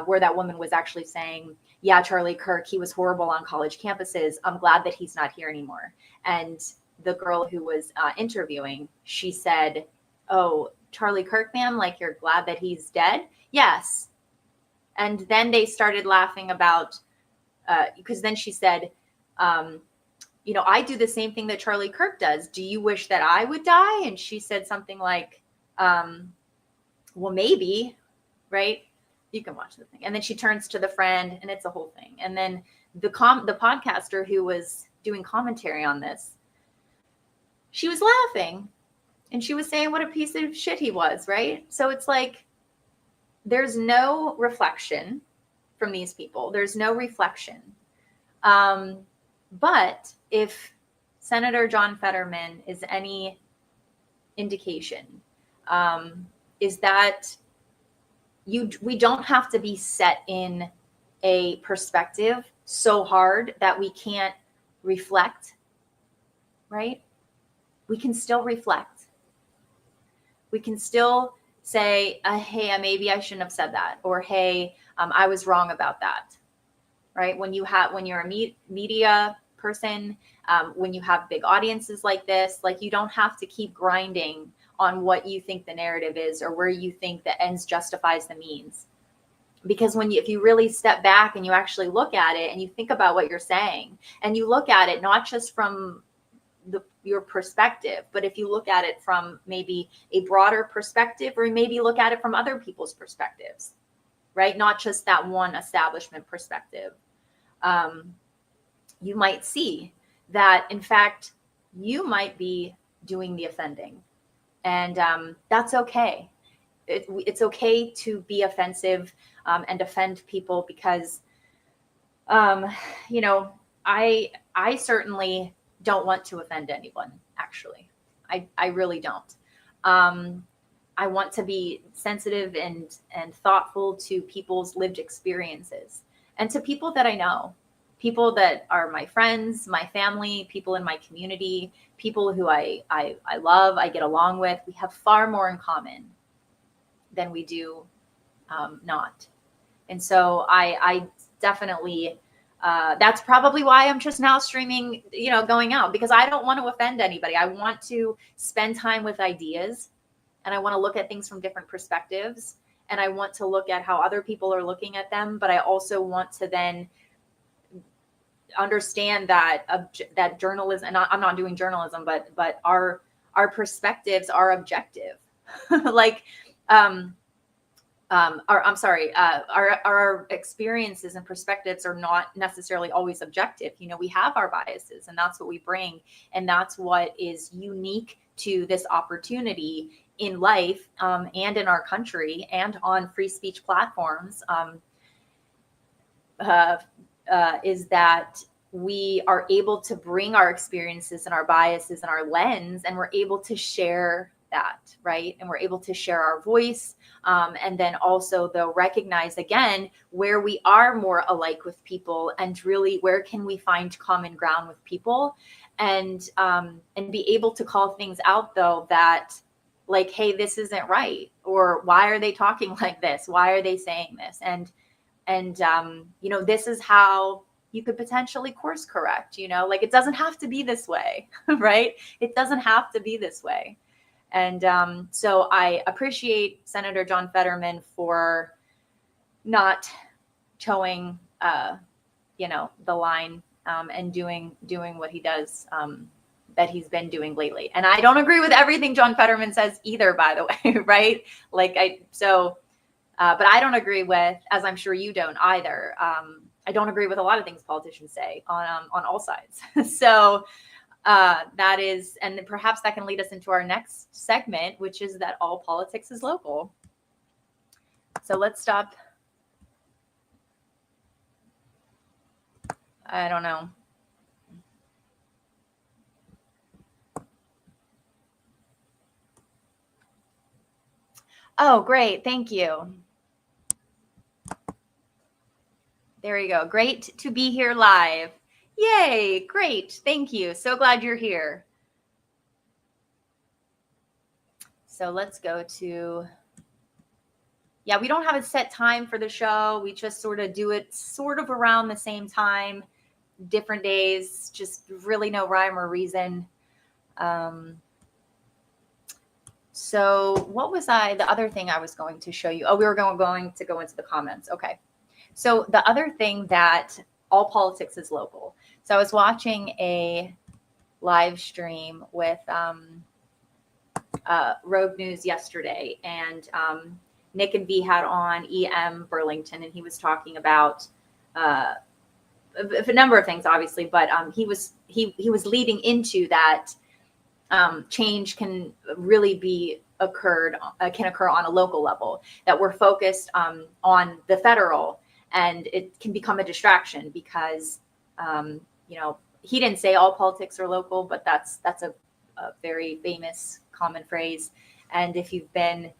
where that woman was actually saying, yeah, Charlie Kirk, he was horrible on college campuses. I'm glad that he's not here anymore. And the girl who was interviewing, she said, oh, Charlie Kirk, ma'am, like, you're glad that he's dead? Yes. And then they started laughing about, because then she said, you know, I do the same thing that Charlie Kirk does. Do you wish that I would die? And she said something like, well, maybe, right? You can watch the thing. And then she turns to the friend, and it's a whole thing. And then the podcaster who was doing commentary on this, she was laughing. And she was saying what a piece of shit he was, right? So it's like, there's no reflection from these people. There's no reflection. But if Senator John Fetterman is any indication, is that we don't have to be set in a perspective so hard that we can't reflect, right? We can still reflect. We can still say, hey, maybe I shouldn't have said that, or hey, I was wrong about that, right? When you're a media person, when you have big audiences like this, like, you don't have to keep grinding on what you think the narrative is or where you think the ends justifies the means. Because if you really step back and you actually look at it and you think about what you're saying, and you look at it not just from your perspective, but if you look at it from maybe a broader perspective, or maybe look at it from other people's perspectives, right? Not just that one establishment perspective. You might see that, in fact, you might be doing the offending, and that's okay. It's okay to be offensive and offend people, because, I certainly don't want to offend anyone. Actually, I really don't. I want to be sensitive and thoughtful to people's lived experiences, and to people that I know, people that are my friends, my family, people in my community, people who I love, I get along with. We have far more in common than we do not. And so I definitely, that's probably why I'm just now streaming, going out, because I don't want to offend anybody. I want to spend time with ideas, and I want to look at things from different perspectives, and I want to look at how other people are looking at them. But I also want to then understand that that journalism, and I'm not doing journalism, but our perspectives are objective. Like, our experiences and perspectives are not necessarily always objective. We have our biases, and that's what we bring, and that's what is unique to this opportunity in life, and in our country, and on free speech platforms, is that we are able to bring our experiences and our biases and our lens, and we're able to share that, right? And we're able to share our voice, and then also, though, recognize again where we are more alike with people, and really where can we find common ground with people, and be able to call things out, though, that, like, hey, this isn't right, or why are they talking like this? Why are they saying this? And this is how you could potentially course correct. Like, it doesn't have to be this way, right? It doesn't have to be this way. And so I appreciate Senator John Fetterman for not towing, the line, and doing what he does, that he's been doing lately. And I don't agree with everything John Fetterman says either, by the way, right? Like, but I don't agree with, as I'm sure you don't either. I don't agree with a lot of things politicians say on all sides. So that is, and perhaps that can lead us into our next segment, which is that all politics is local. So let's stop. I don't know. Oh, great. Thank you. There you go. Great to be here live. Yay. Great. Thank you. So glad you're here. So let's go to, we don't have a set time for the show. We just sort of do it sort of around the same time, different days, just really no rhyme or reason. So what was the other thing I was going to show you? Oh, we were going to go into the comments. Okay. So the other thing that all politics is local. So I was watching a live stream with Rogue News yesterday, and Nick and V had on EM Burlington, and he was talking about a number of things, obviously, but he was leading into that change can really be can occur on a local level, that we're focused on the federal, and it can become a distraction because, he didn't say all politics are local, but that's a very famous common phrase. And if you've been,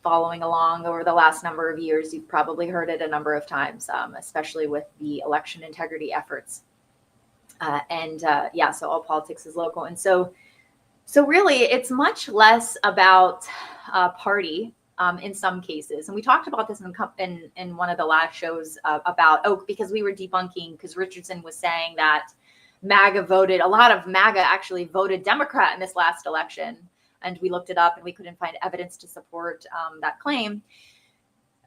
following along over the last number of years, you've probably heard it a number of times, especially with the election integrity efforts. So all politics is local. And so really it's much less about party in some cases. And we talked about this in one of the last shows because we were debunking, because Richardson was saying that a lot of MAGA actually voted Democrat in this last election. And we looked it up and we couldn't find evidence to support that claim.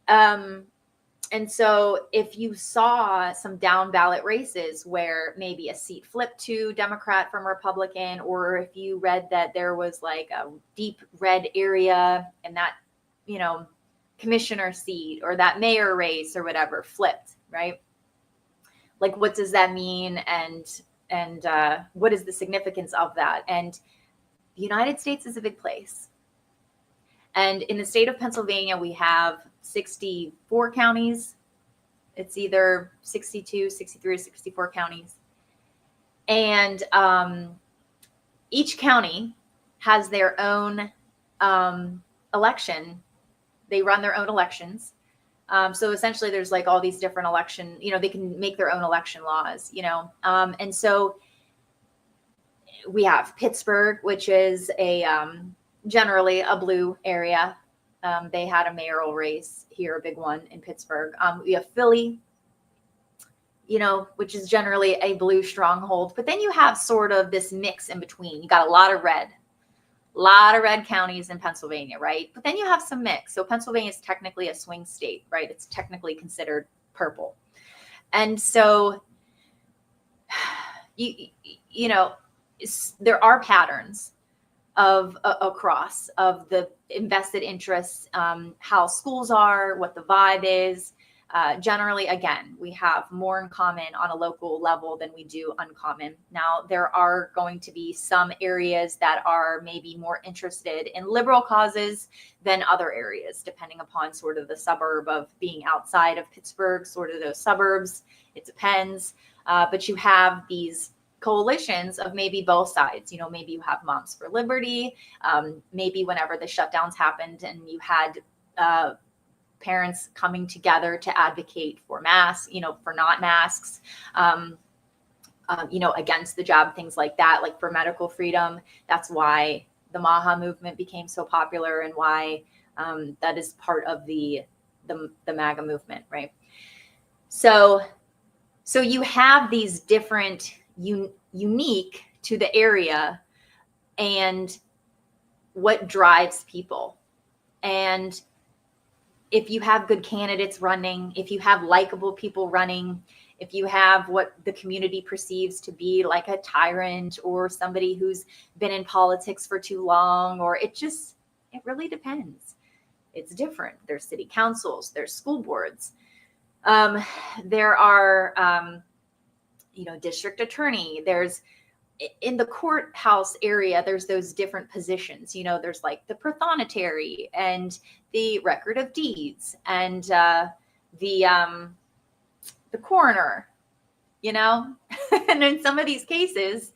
And so if you saw some down ballot races where maybe a seat flipped to Democrat from Republican, or if you read that there was like a deep red area and that, commissioner seat or that mayor race or whatever flipped, right? Like, what does that mean? And what is the significance of that? And the United States is a big place. And in the state of Pennsylvania, we have 64 counties. It's either 62, 63, or 64 counties. And each county has their own election. They run their own elections. So essentially there's like all these different they can make their own election laws, and so we have Pittsburgh, which is generally a blue area. They had a mayoral race here, a big one in Pittsburgh. We have Philly, which is generally a blue stronghold. But then you have sort of this mix in between. You got a lot of red counties in Pennsylvania, right? But then you have some mix. So Pennsylvania is technically a swing state, right? It's technically considered purple. And so, there are patterns across of the invested interests, how schools are, what the vibe is. Generally, again, we have more in common on a local level than we do uncommon. Now, there are going to be some areas that are maybe more interested in liberal causes than other areas, depending upon sort of the suburb of being outside of Pittsburgh, sort of those suburbs. It depends. But you have these coalitions of maybe both sides. Maybe you have Moms for Liberty. Maybe whenever the shutdowns happened and you had parents coming together to advocate for masks, for not masks, against the jab, things like that, like for medical freedom. That's why the MAHA movement became so popular, and why that is part of the MAGA movement, right? So you have these different unique to the area and what drives people. And if you have good candidates running, if you have likable people running, if you have what the community perceives to be like a tyrant or somebody who's been in politics for too long, or it really depends. It's different. There's city councils, there's school boards. There are, district attorney. There's in the courthouse area, there's those different positions. There's like the prothonotary and the record of deeds and the coroner, and in some of these cases,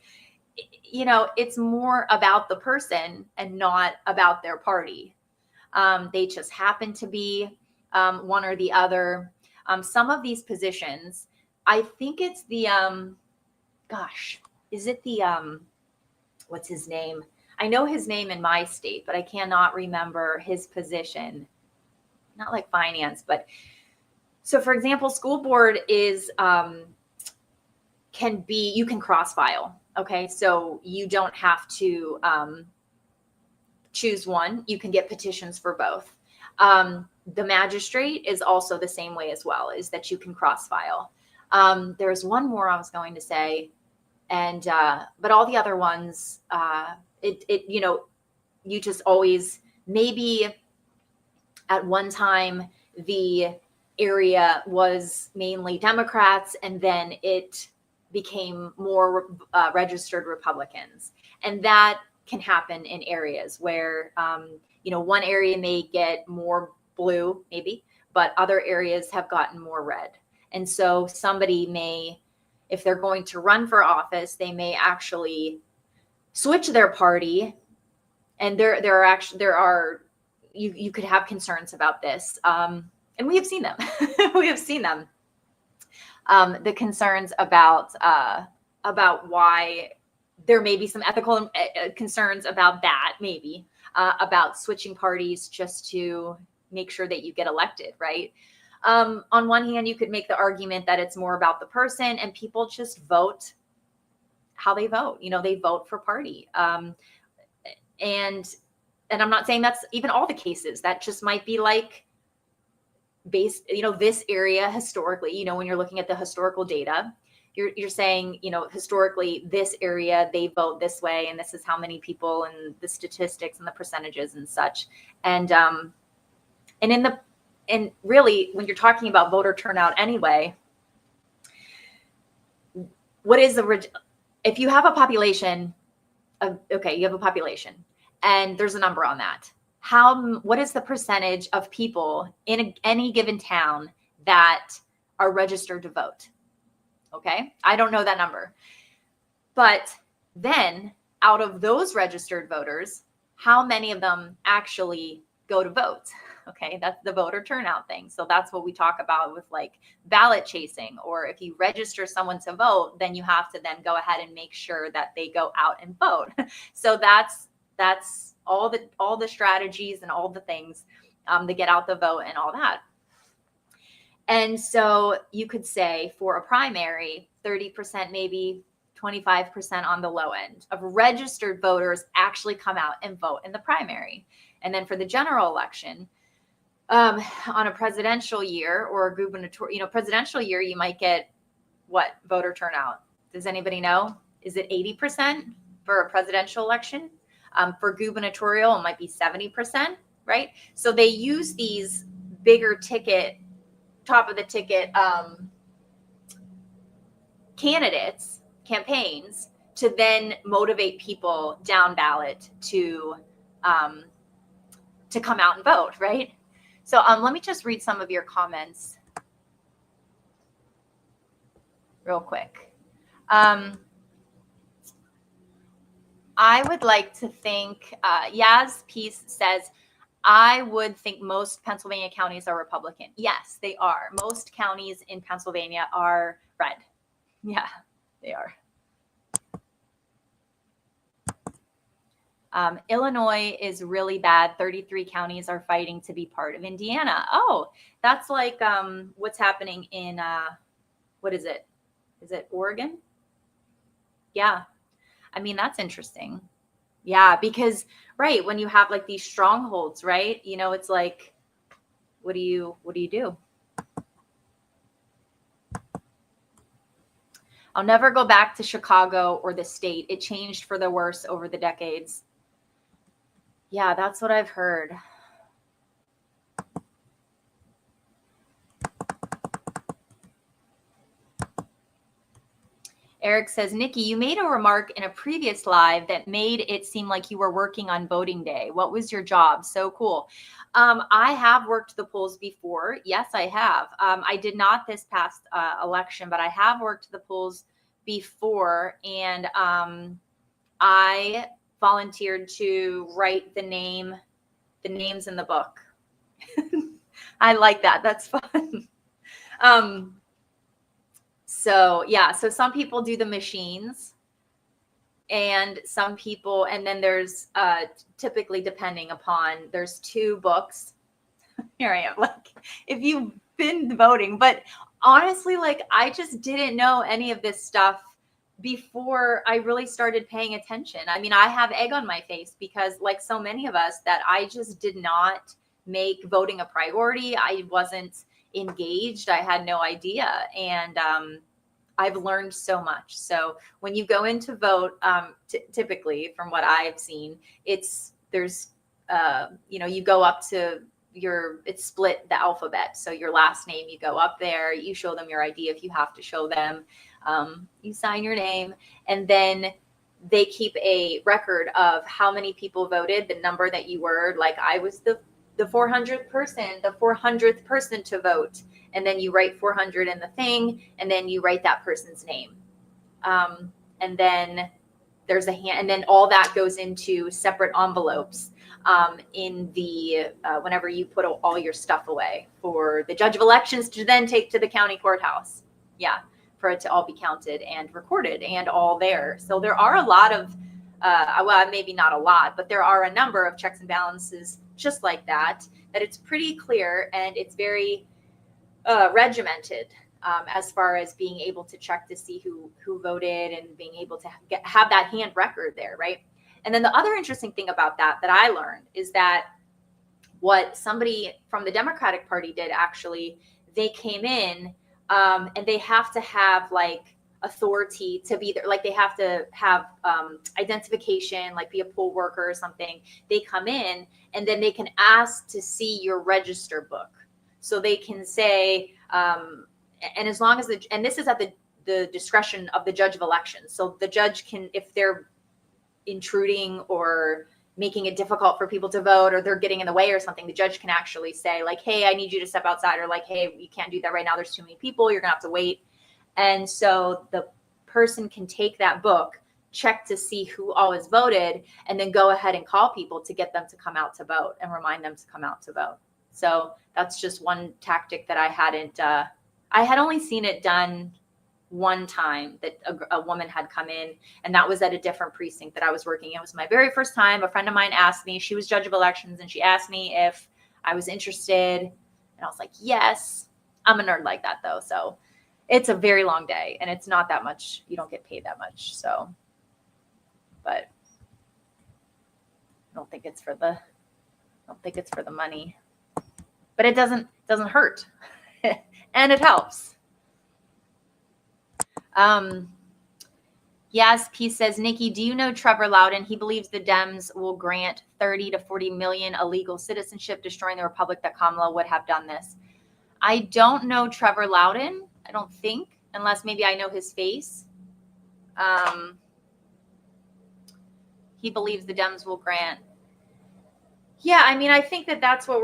it's more about the person and not about their party. They just happen to be one or the other. Some of these positions, I think it's the, is it the, what's his name? I know his name in my state, but I cannot remember his position. Not like finance, but so for example, school board is, you can cross file. Okay. So you don't have to choose one. You can get petitions for both. The magistrate is also the same way as well, is that you can cross file. There's one more I was going to say, and but all the other ones, you just always, maybe at one time the area was mainly Democrats, and then it became more registered Republicans. And that can happen in areas where, one area may get more blue, maybe, but other areas have gotten more red. And so somebody may, if they're going to run for office, they may actually switch their party. And you could have concerns about this. And we have seen them. We have seen them. The concerns about why there may be some ethical concerns about that, maybe about switching parties just to make sure that you get elected, right? On one hand, you could make the argument that it's more about the person, and people just vote how they vote. They vote for party. And I'm not saying that's even all the cases. That just might be like based, this area historically, when you're looking at the historical data, you're saying, historically this area, they vote this way, and this is how many people, and the statistics and the percentages and such. And really, when you're talking about voter turnout anyway, if you have a population you have a population and there's a number on that, what is the percentage of people in any given town that are registered to vote? Okay, I don't know that number. But then out of those registered voters, how many of them actually go to vote? Okay, that's the voter turnout thing. So that's what we talk about with like ballot chasing, or if you register someone to vote, then you have to then go ahead and make sure that they go out and vote. So that's all the strategies and all the things to get out the vote and all that. And so you could say for a primary, 30%, maybe 25% on the low end of registered voters actually come out and vote in the primary. And then for the general election, on a presidential year or a gubernatorial, presidential year, you might get what voter turnout? Does anybody know? Is it 80% for a presidential election? For gubernatorial, it might be 70%, right? So they use these bigger ticket, top of the ticket campaigns to then motivate people down ballot to come out and vote, right? So let me just read some of your comments real quick. I would like to think, Yaz Peace says, I would think most Pennsylvania counties are Republican. Yes, they are. Most counties in Pennsylvania are red. Yeah, they are. Illinois is really bad. 33 counties are fighting to be part of Indiana. Oh, that's like what's happening in, what is it? Is it Oregon? Yeah. I mean, that's interesting. Yeah, because, right, when you have like these strongholds, right? It's like, what do you do? I'll never go back to Chicago or the state. It changed for the worse over the decades. Yeah, that's what I've heard. Eric says, Nikki, you made a remark in a previous live that made it seem like you were working on voting day. What was your job? So cool. I have worked the polls before. Yes, I have. I did not this past election, but I have worked the polls before. And I volunteered to write the names in the book. I like that. That's fun. So yeah, so some people do the machines and some people, and then there's typically depending upon, there's 2 books. Here I am, like if you've been voting, but honestly, like I just didn't know any of this stuff before I really started paying attention. I mean, I have egg on my face because like so many of us that I just did not make voting a priority. I wasn't engaged. I had no idea. And I've learned so much. So when you go in to vote, typically from what I've seen, there's you go up to it's split the alphabet. So your last name, you go up there, you show them your ID if you have to show them, you sign your name, and then they keep a record of how many people voted, the number that you were. Like, I was the 400th person to vote. And then you write 400 in the thing, and then you write that person's name. And then there's a hand, and then all that goes into separate envelopes in the whenever you put all your stuff away for the judge of elections to then take to the county courthouse. Yeah, for it to all be counted and recorded and all there. So there are a lot of, well, maybe not a lot, but there are a number of checks and balances just like that, that it's pretty clear and it's very regimented as far as being able to check to see who voted and being able to have that hand record there, right? And then the other interesting thing about that I learned is that what somebody from the Democratic Party did, actually, they came in and they have to have like authority to be there. Like, they have to have identification, like be a poll worker or something. They come in and then they can ask to see your register book. So they can say, and as long as and this is at the discretion of the judge of elections. So the judge can, if they're intruding or making it difficult for people to vote, or they're getting in the way or something, the judge can actually say like, hey, I need you to step outside, or like, hey, you can't do that right now, there's too many people, you're gonna have to wait. And so the person can take that book, check to see who always voted, and then go ahead and call people to get them to come out to vote and remind them to come out to vote. So that's just one tactic that I had only seen it done one time, that a woman had come in, and that was at a different precinct that I was working in. It was my very first time. A friend of mine asked me, she was judge of elections, and she asked me if I was interested. And I was like, yes. I'm a nerd like that though. So it's a very long day, and it's not that much. You don't get paid that much. So, but I don't think it's for the money, but it doesn't hurt. And it helps. Yes, P says, Nikki, do you know Trevor Loudon? He believes the Dems will grant 30 to 40 million illegal citizenship, destroying the republic, that Kamala would have done this. I don't know Trevor Loudon, I don't think, unless maybe I know his face. He believes the Dems will grant. Yeah, I mean, I think that's what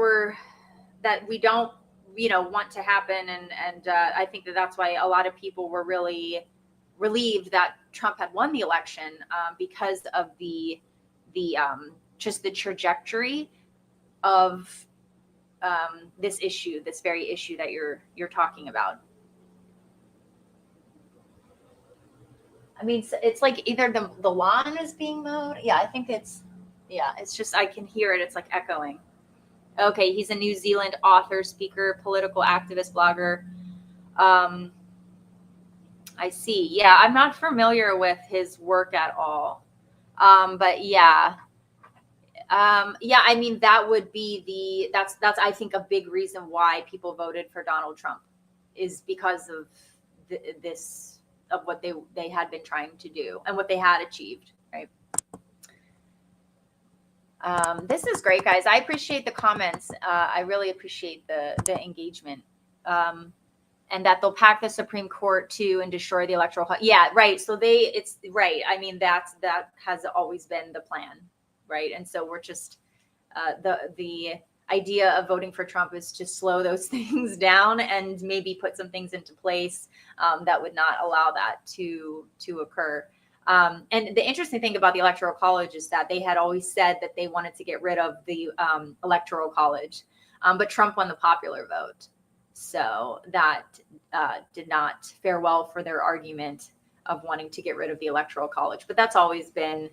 we don't, want to happen. And I think that's why a lot of people were really relieved that Trump had won the election, because of the just the trajectory of this issue, this very issue that you're talking about. I mean, it's like either the lawn is being mowed. Yeah, I think it's just, I can hear it. It's like echoing. Okay, he's a New Zealand author, speaker, political activist, blogger. I see. Yeah, I'm not familiar with his work at all. But yeah. Yeah, I mean, that would be that's I think a big reason why people voted for Donald Trump, is because of this, of what they had been trying to do and what they had achieved, right? This is great, guys. I appreciate the comments. I really appreciate the engagement. And that they'll pack the Supreme Court too and destroy the electoral. Yeah, right. So it's right. I mean, that has always been the plan, right? And so we're just the idea of voting for Trump is to slow those things down and maybe put some things into place that would not allow that to occur. And the interesting thing about the Electoral College is that they had always said that they wanted to get rid of the Electoral College, but Trump won the popular vote. So that did not fare well for their argument of wanting to get rid of the Electoral College. But that's always been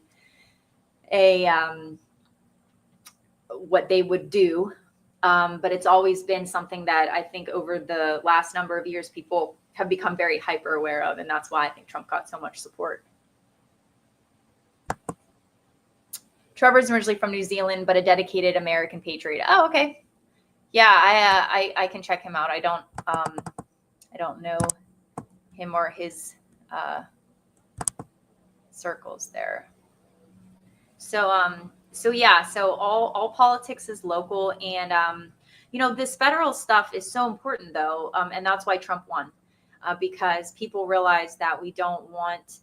what they would do. But it's always been something that I think over the last number of years, people have become very hyper aware of. And that's why I think Trump got so much support. Trevor's originally from New Zealand, but a dedicated American patriot. Oh, okay. Yeah, I can check him out. I don't know him or his circles there. So yeah, so all politics is local, and this federal stuff is so important, though, and that's why Trump won, because people realize that we don't want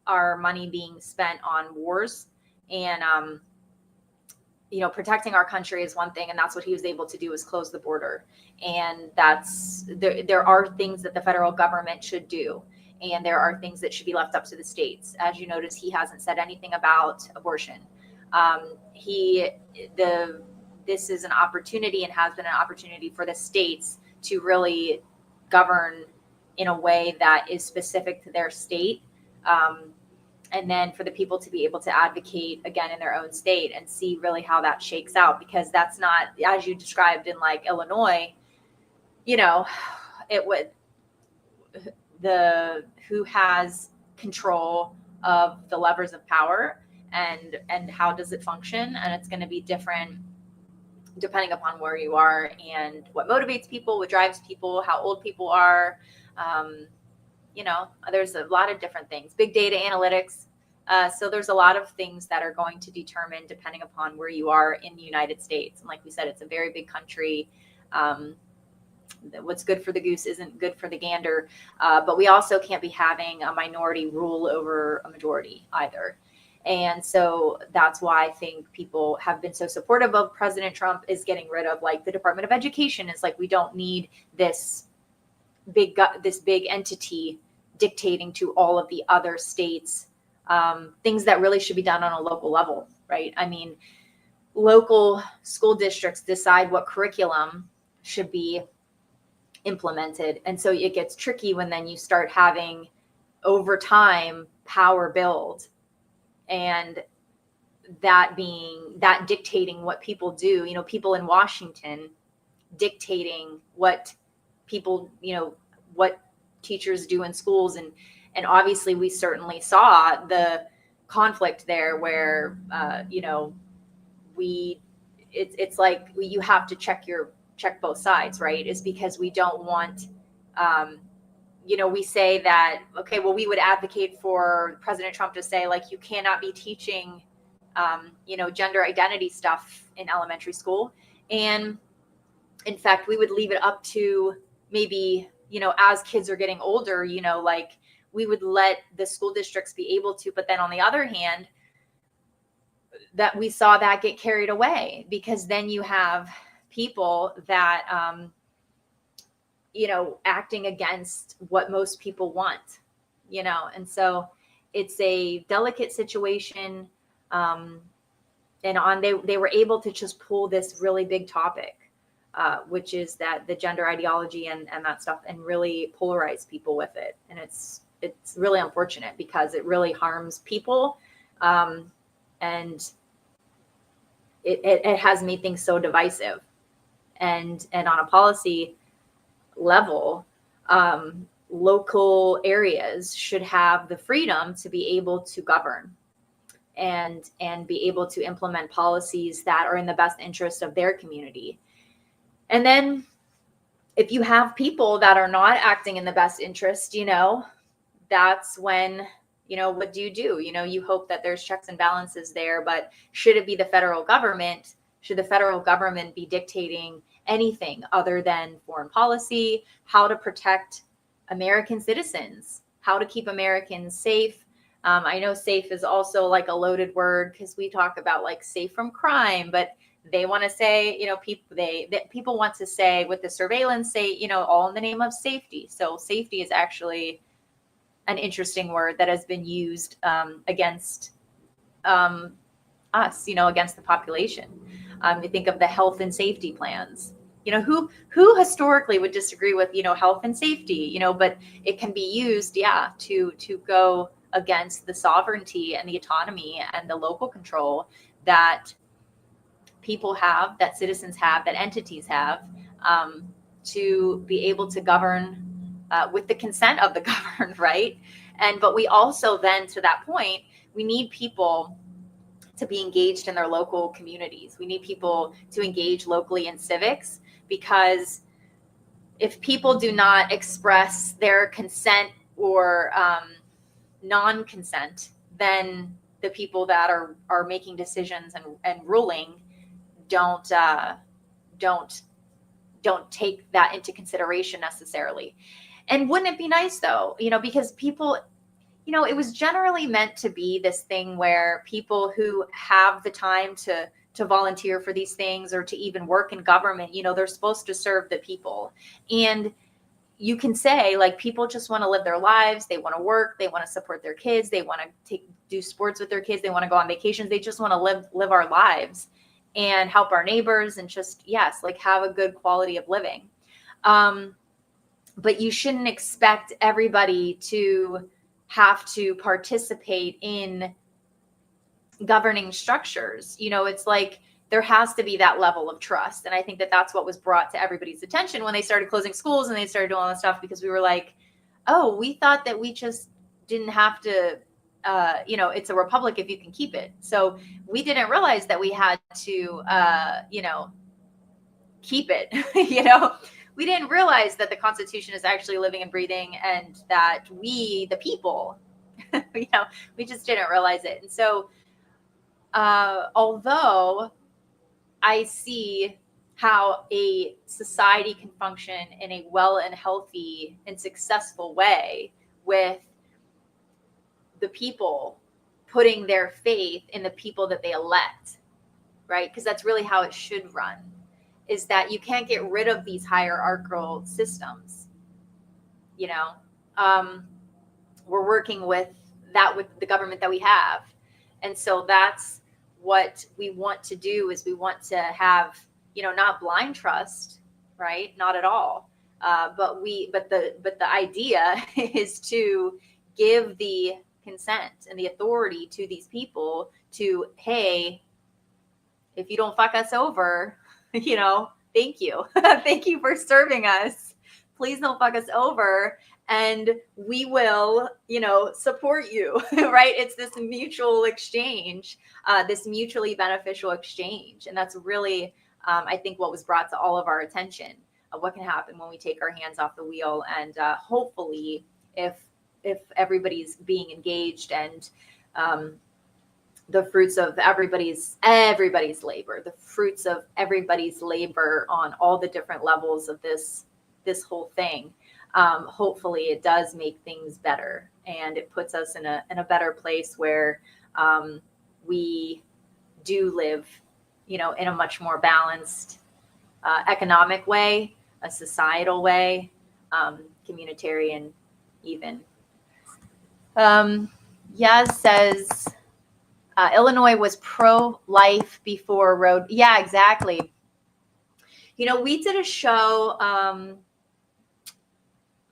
our money being spent on wars, and protecting our country is one thing, and that's what he was able to do, is close the border. And there are things that the federal government should do, and there are things that should be left up to the states. As you notice, he hasn't said anything about abortion. This is an opportunity, and has been an opportunity for the states to really govern in a way that is specific to their state. And then for the people to be able to advocate again in their own state and see really how that shakes out, because that's not, as you described in like Illinois, it would, who has control of the levers of power, and how does it function? And it's going to be different depending upon where you are and what motivates people, what drives people, how old people are. There's a lot of different things, big data analytics. So there's a lot of things that are going to determine depending upon where you are in the United States. And like we said, it's a very big country. What's good for the goose isn't good for the gander. But we also can't be having a minority rule over a majority either. And so that's why I think people have been so supportive of President Trump, is getting rid of like the Department of Education. It's like, we don't need this big entity dictating to all of the other states things that really should be done on a local level, right? I mean, local school districts decide what curriculum should be implemented. And so it gets tricky when then you start having over time power build, and that dictating what people do, people in Washington dictating what people, what teachers do in schools. And obviously we certainly saw the conflict there where, it's like you have to check both sides, right? Is because we don't want, we say that, okay, well, we would advocate for President Trump to say, like, you cannot be teaching, gender identity stuff in elementary school. And in fact, we would leave it up to maybe, as kids are getting older, like we would let the school districts be able to, but then on the other hand, that we saw that get carried away, because then you have people that, acting against what most people want, and so it's a delicate situation. And they were able to just pull this really big topic, which is that the gender ideology and that stuff, and really polarize people with it. And it's really unfortunate, because it really harms people. And it has made things so divisive. And on a policy level, local areas should have the freedom to be able to govern and be able to implement policies that are in the best interest of their community. And then if you have people that are not acting in the best interest, that's when, what do? You hope that there's checks and balances there, but should it be the federal government? Should the federal government be dictating anything other than foreign policy, how to protect American citizens, how to keep Americans safe? I know safe is also like a loaded word, because we talk about like safe from crime, but they want to say, people want to say with the surveillance, say, all in the name of safety. So safety is actually an interesting word that has been used against us, against the population. You think of the health and safety plans. Who historically would disagree with, health and safety, but it can be used, to go against the sovereignty and the autonomy and the local control that people have, that citizens have, that entities have, to be able to govern with the consent of the governed, right? But we also then, to that point, we need people to be engaged in their local communities. We need people to engage locally in civics, because if people do not express their consent or non-consent, then the people that are making decisions and ruling don't don't take that into consideration necessarily. And wouldn't it be nice though, because people, it was generally meant to be this thing where people who have the time to volunteer for these things or to even work in government, they're supposed to serve the people. And you can say, like, people just want to live their lives. They want to work. They want to support their kids. They want to do sports with their kids. They want to go on vacations. They just want to live our lives and help our neighbors and just, yes, like have a good quality of living. But you shouldn't expect everybody to have to participate in governing structures. It's like there has to be that level of trust. And I think that that's what was brought to everybody's attention when they started closing schools and they started doing all this stuff, because we were like, oh, we thought that we just didn't have to, it's a republic if you can keep it. So we didn't realize that we had to, keep it, We didn't realize that the Constitution is actually living and breathing, and that we, the people, we just didn't realize it. And so, although I see how a society can function in a well and healthy and successful way with the people putting their faith in the people that they elect, right? Because that's really how it should run, is that you can't get rid of these hierarchical systems. We're working with the government that we have. And so that's what we want to do, is we want to have, not blind trust, right? Not at all. But the idea is to give the consent and the authority to these people to, hey, if you don't fuck us over, thank you. Thank you for serving us. Please don't fuck us over. And we will, support you, right? It's this mutual exchange, this mutually beneficial exchange. And that's really, I think, what was brought to all of our attention of what can happen when we take our hands off the wheel. And hopefully, if everybody's being engaged and the fruits of everybody's labor, the fruits of everybody's labor on all the different levels of this whole thing, hopefully it does make things better, and it puts us in a better place where we do live, in a much more balanced economic way, a societal way, communitarian even. Yaz says, Illinois was pro-life before Roe. Yeah, exactly. We did a show,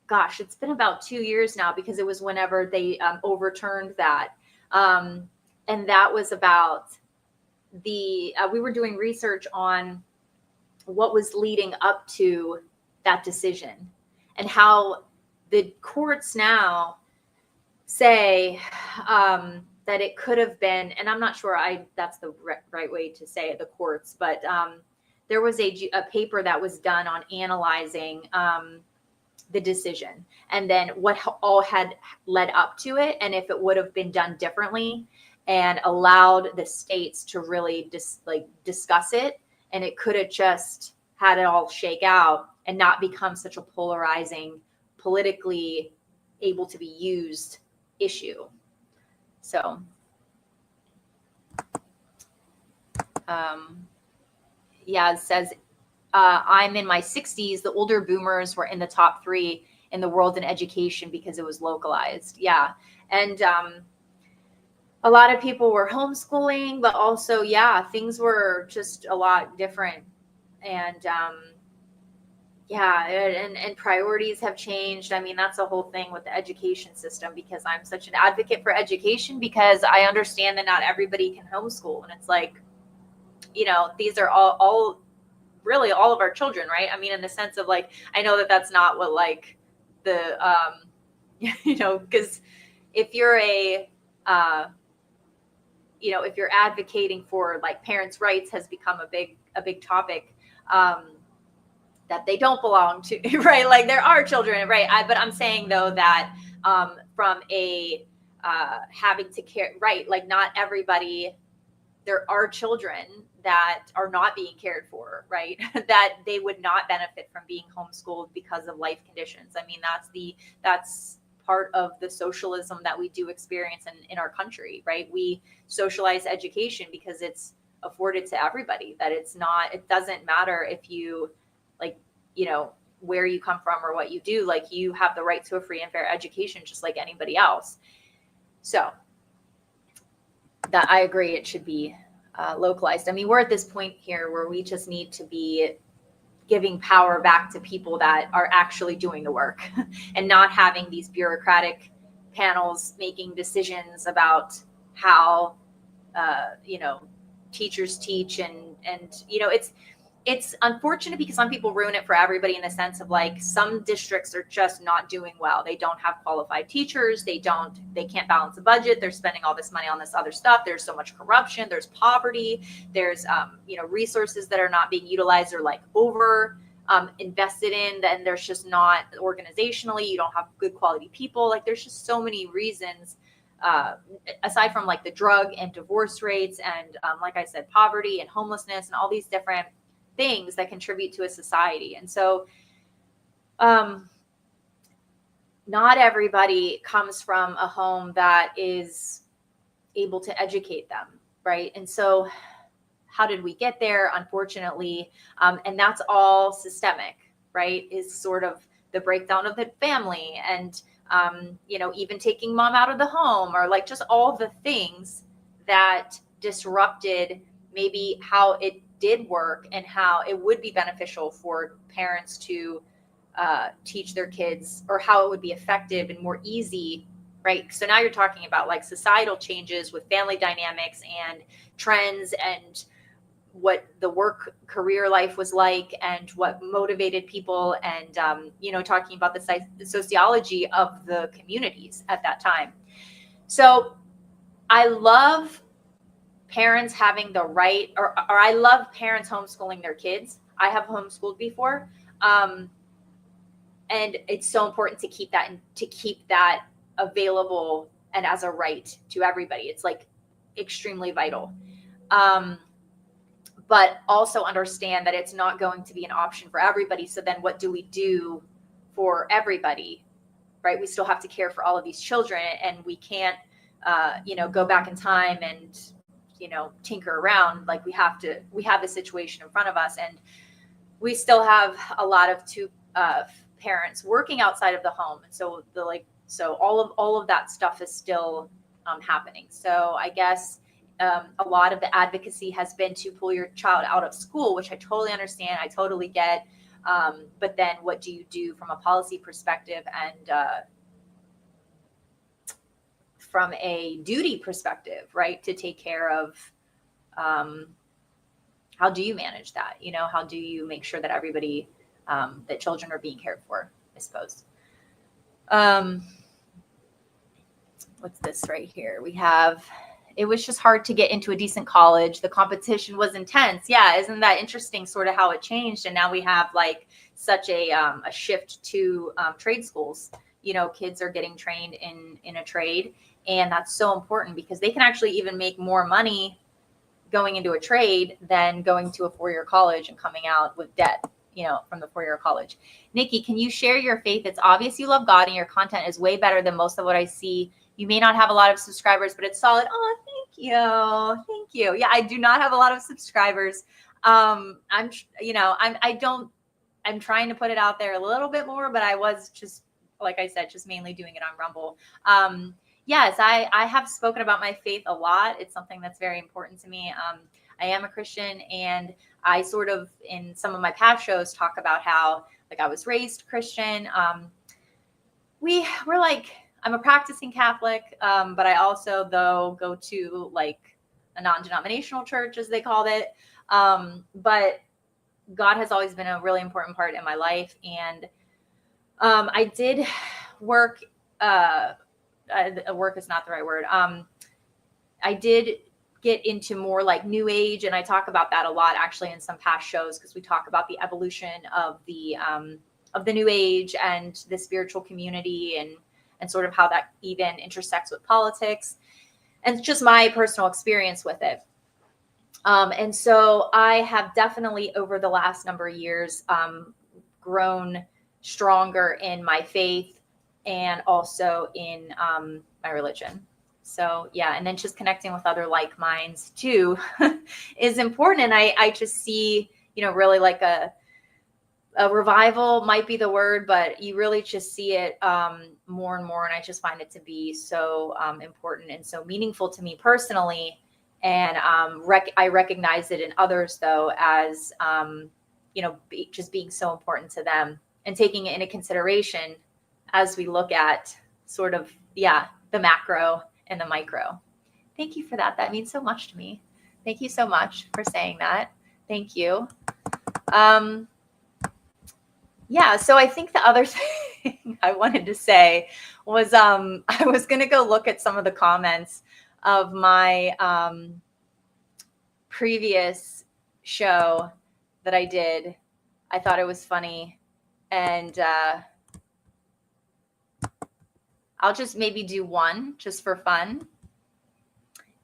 gosh, it's been about 2 years now, because it was whenever they overturned that. And that was about we were doing research on what was leading up to that decision, and how the courts now say that it could have been, and I'm not sure that's the right way to say it, the courts, but there was a paper that was done on analyzing the decision, and then what all had led up to it, and if it would have been done differently and allowed the states to really discuss it, and it could have just had it all shake out and not become such a polarizing, politically able to be used issue. So, it says, I'm in my 60s. The older boomers were in the top 3 in the world in education because it was localized. Yeah. And a lot of people were homeschooling, but also, things were just a lot different. And and priorities have changed. I mean, that's the whole thing with the education system, because I'm such an advocate for education, because I understand that not everybody can homeschool. And it's like, these are all really all of our children, right? I mean, in the sense of like, I know that that's not what like the, because if you're if you're advocating for like parents' rights has become a big topic, that they don't belong to, right? Like there are children, right? But I'm saying though that from a having to care, right? Like not everybody, there are children that are not being cared for, right? That they would not benefit from being homeschooled because of life conditions. I mean, that's part of the socialism that we do experience in our country, right? We socialize education because it's afforded to everybody, that it doesn't matter if you, like, you know, where you come from or what you do, like, you have the right to a free and fair education just like anybody else. So that, I agree, it should be localized. I mean, we're at this point here where we just need to be giving power back to people that are actually doing the work and not having these bureaucratic panels making decisions about how, you know, teachers teach. And, you know, it's unfortunate because some people ruin it for everybody in the sense of, like, some districts are just not doing well. They don't have qualified teachers. They can't balance the budget. They're spending all this money on this other stuff. There's so much corruption. There's poverty. There's, you know, resources that are not being utilized or, like, over invested in. Then there's just not, organizationally, you don't have good quality people. Like, there's just so many reasons, aside from, like, the drug and divorce rates and, like I said, poverty and homelessness and all these different things that contribute to a society. And so not everybody comes from a home that is able to educate them, right? And so how did we get there? Unfortunately, and that's all systemic, right? Is sort of the breakdown of the family and, you know, even taking mom out of the home, or, like, just all the things that disrupted maybe how it did work and how it would be beneficial for parents to teach their kids, or how it would be effective and more easy, right? So now you're talking about, like, societal changes with family dynamics and trends and what the work career life was like and what motivated people, and you know, talking about the sociology of the communities at that time. So I love parents having the right, or I love parents homeschooling their kids. I have homeschooled before. And it's so important to keep that available and as a right to everybody. It's, like, extremely vital. But also understand that it's not going to be an option for everybody. So then what do we do for everybody, right? We still have to care for all of these children, and we can't, you know, go back in time and, you know, tinker around. Like, we have the situation in front of us, and we still have a lot of parents working outside of the home. And so all of that stuff is still happening. So I guess a lot of the advocacy has been to pull your child out of school, which I totally understand. I totally get. But then what do you do from a policy perspective and from a duty perspective, right? To take care of, how do you manage that? You know, how do you make sure that everybody, that children are being cared for, I suppose. What's this right here? We have, it was just hard to get into a decent college. The competition was intense. Yeah. Isn't that interesting, sort of how it changed? And now we have, like, such a shift to trade schools. You know, kids are getting trained in a trade. And that's so important because they can actually even make more money going into a trade than going to a 4-year college and coming out with debt, you know, from the 4-year college. Nikki, can you share your faith? It's obvious you love God and your content is way better than most of what I see. You may not have a lot of subscribers, but it's solid. Oh, thank you. Thank you. Yeah, I do not have a lot of subscribers. I'm trying to put it out there a little bit more, but I was just, like I said, just mainly doing it on Rumble. Yes, I have spoken about my faith a lot. It's something that's very important to me. I am a Christian, and I sort of, in some of my past shows, talk about how, like, I was raised Christian. We're like, I'm a practicing Catholic, but I also, though, go to, like, a non-denominational church, as they called it. But God has always been a really important part in my life. And I did work, work is not the right word. I did get into more like New Age, and I talk about that a lot actually in some past shows, because we talk about the evolution of the New Age and the spiritual community, and sort of how that even intersects with politics, and just my personal experience with it. And so I have definitely over the last number of years grown stronger in my faith and also in my religion. So yeah, and then just connecting with other like minds too is important. And I just see, really like a revival might be the word, but you really just see it more and more. And I just find it to be so important and so meaningful to me personally. And I recognize it in others though, as, just being so important to them and taking it into consideration as we look at sort of, the macro and the micro. Thank you for that. That means so much to me. Thank you so much for saying that. Thank you. So I think the other thing I wanted to say was I was going to go look at some of the comments of my previous show that I did. I thought it was funny. And I'll just maybe do one just for fun.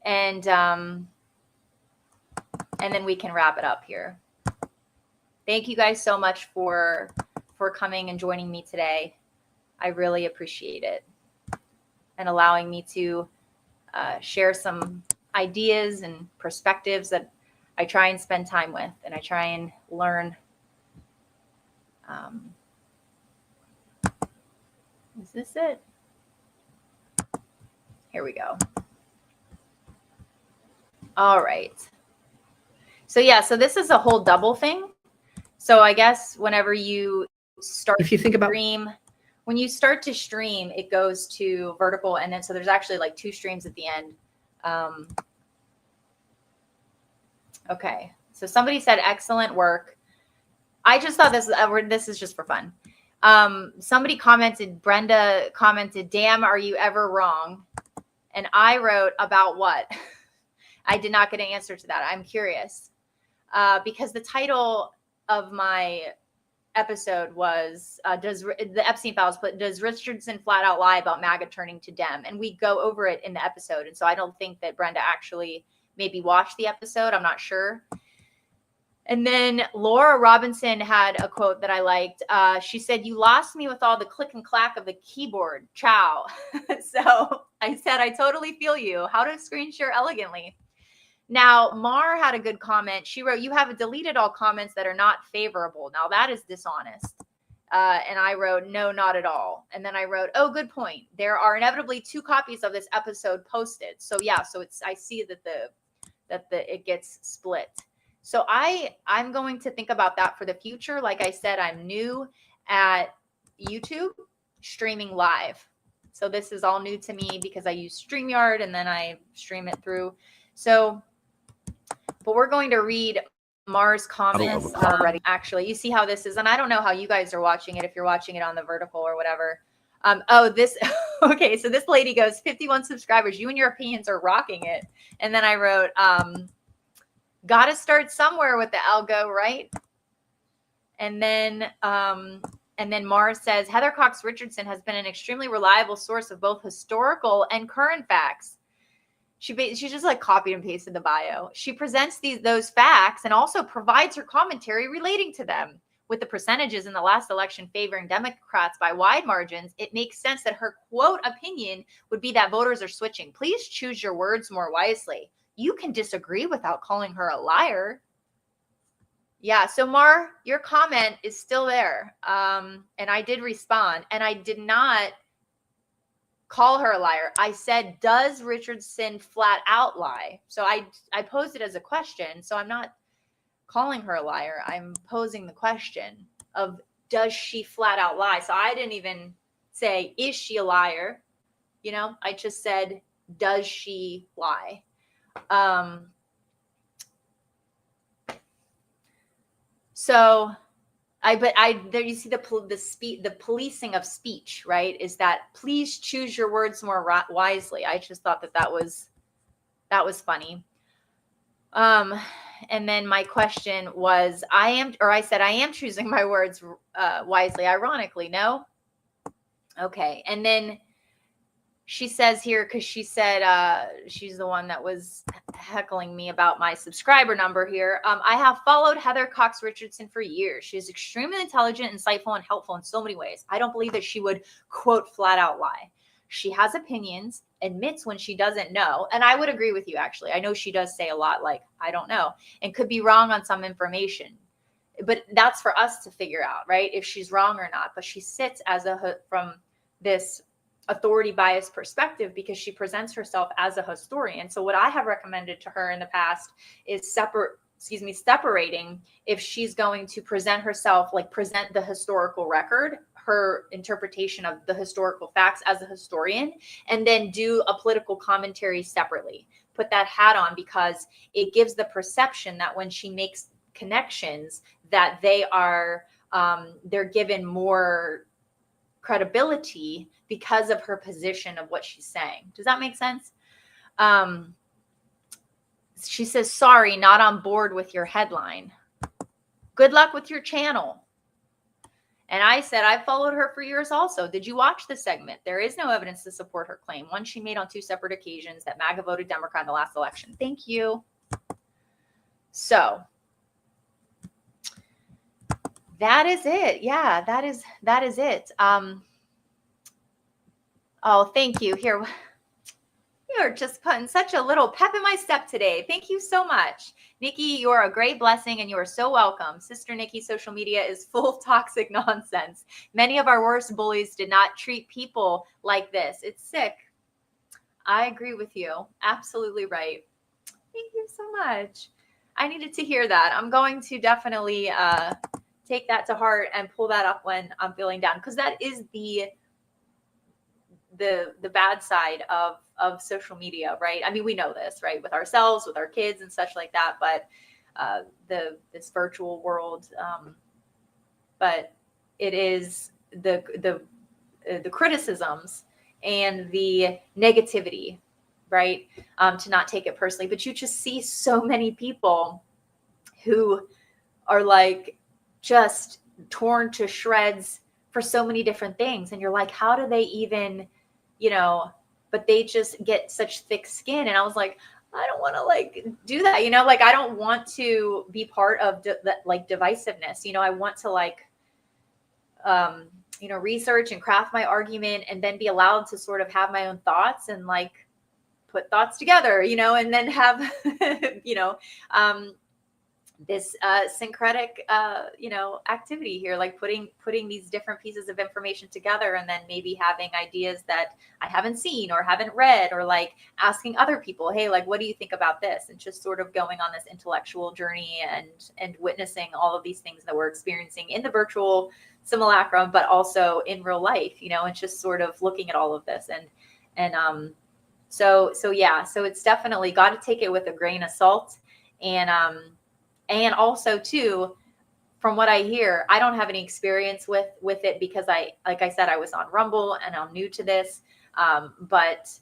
And then we can wrap it up here. Thank you guys so much for coming and joining me today. I really appreciate it and allowing me to share some ideas and perspectives that I try and spend time with and I try and learn. Is this it? Here we go. All right. So this is a whole double thing. So I guess whenever you start if you think about when you start to stream, it goes to vertical, and then so there's actually like 2 streams at the end. Okay, so somebody said excellent work. I just thought this is just for fun. Somebody commented, Brenda commented, "Damn, are you ever wrong?" And I wrote, about what? I did not get an answer to that. I'm curious because the title of my episode was does the Epstein Files, but does Richardson flat out lie about MAGA turning to Dem? And we go over it in the episode. And so I don't think that Brenda actually maybe watched the episode. I'm not sure. And then Laura Robinson had a quote that I liked. She said, "You lost me with all the click and clack of the keyboard. Ciao." So I said, I totally feel you. How to screen share elegantly. Now, Mar had a good comment. She wrote, "You have deleted all comments that are not favorable." Now, that is dishonest. And I wrote, "No, not at all." And then I wrote, "Oh, good point. There are inevitably 2 copies of this episode posted." So yeah, so I see that it gets split. So I'm going to think about that for the future. Like I said, I'm new at YouTube streaming live. So this is all new to me because I use StreamYard and then I stream it through. So, but we're going to read Mars comments already. Actually, you see how this is, and I don't know how you guys are watching it, if you're watching it on the vertical or whatever. Okay, so this lady goes, 51 subscribers. You and your opinions are rocking it. And then I wrote, gotta start somewhere with the algo, right? And then Mars says, Heather Cox Richardson has been an extremely reliable source of both historical and current facts. She just like copied and pasted the bio. She presents those facts and also provides her commentary relating to them. With the percentages in the last election favoring Democrats by wide margins, it makes sense that her quote opinion would be that voters are switching. Please choose your words more wisely. You can disagree without calling her a liar. Yeah, so Mar, your comment is still there. And I did respond, and I did not call her a liar. I said, does Richardson flat out lie? So I posed it as a question. So I'm not calling her a liar. I'm posing the question of, does she flat out lie? So I didn't even say, is she a liar? I just said, does she lie? There you see the policing of speech, right? Is that please choose your words more wisely. I just thought that was funny. And then my question was, I said I am choosing my words wisely. Ironically, no. Okay, and then she says here, because she said she's the one that was heckling me about my subscriber number here. I have followed Heather Cox Richardson for years. She is extremely intelligent, insightful, and helpful in so many ways. I don't believe that she would, quote, flat out lie. She has opinions, admits when she doesn't know. And I would agree with you, actually. I know she does say a lot like, I don't know, and could be wrong on some information. But that's for us to figure out, right? If she's wrong or not. But she sits as from this authority bias perspective because she presents herself as a historian. So what I have recommended to her in the past is separating if she's going to present herself, like present the historical record, her interpretation of the historical facts as a historian, and then do a political commentary separately. Put that hat on, because it gives the perception that when she makes connections that they are they're given more credibility because of her position of what she's saying. Does that make sense? She says, sorry, not on board with your headline. Good luck with your channel. And I said, I've followed her for years also. Did you watch the segment? There is no evidence to support her claim. One she made on 2 separate occasions that MAGA voted Democrat in the last election. Thank you. So that is it. Yeah, that is it. Oh, thank you. Here, you're just putting such a little pep in my step today. Thank you so much. Nikki, you are a great blessing and you are so welcome. Sister Nikki, social media is full of toxic nonsense. Many of our worst bullies did not treat people like this. It's sick. I agree with you. Absolutely right. Thank you so much. I needed to hear that. I'm going to definitely take that to heart and pull that up when I'm feeling down, because that is the bad side of social media, right? I mean, we know this, right? With ourselves, with our kids and such like that, but this virtual world, but it is the criticisms and the negativity, right? To not take it personally, but you just see so many people who are like just torn to shreds for so many different things. And you're like, how do they even, but they just get such thick skin. And I was like, I don't want to like do that, like I don't want to be part of like divisiveness. I want to like, research and craft my argument and then be allowed to sort of have my own thoughts and like put thoughts together, and then have, this syncretic, activity here, like putting these different pieces of information together and then maybe having ideas that I haven't seen or haven't read, or like asking other people, hey, like, what do you think about this? And just sort of going on this intellectual journey and witnessing all of these things that we're experiencing in the virtual simulacrum, but also in real life, and just sort of looking at all of this. So it's definitely got to take it with a grain of salt. And also too, from what I hear, I don't have any experience with it because like I said, I was on Rumble and I'm new to this. But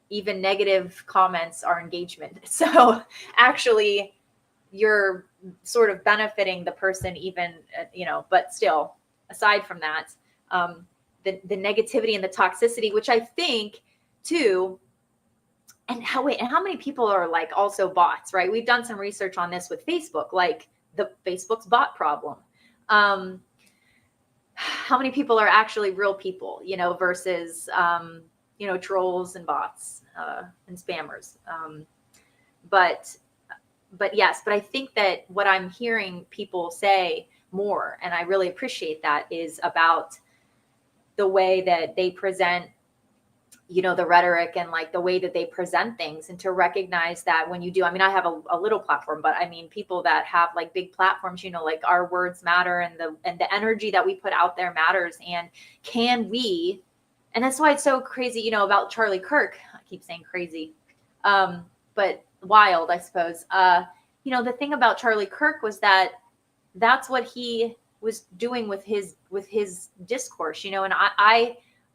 even negative comments are engagement. So actually you're sort of benefiting the person even, but still, aside from that, the negativity and the toxicity, which I think too, and how many people are like also bots, right? We've done some research on this with Facebook, like the Facebook's bot problem. How many people are actually real people, versus, trolls and bots and spammers. But I think that what I'm hearing people say more, and I really appreciate that, is about the way that they present the rhetoric and like the way that they present things, and to recognize that when you do, I mean, I have a little platform, but I mean, people that have like big platforms, like our words matter, and the energy that we put out there matters. And and that's why it's so crazy, about Charlie Kirk. I keep saying crazy, but wild, I suppose. The thing about Charlie Kirk was that that's what he was doing with his discourse, and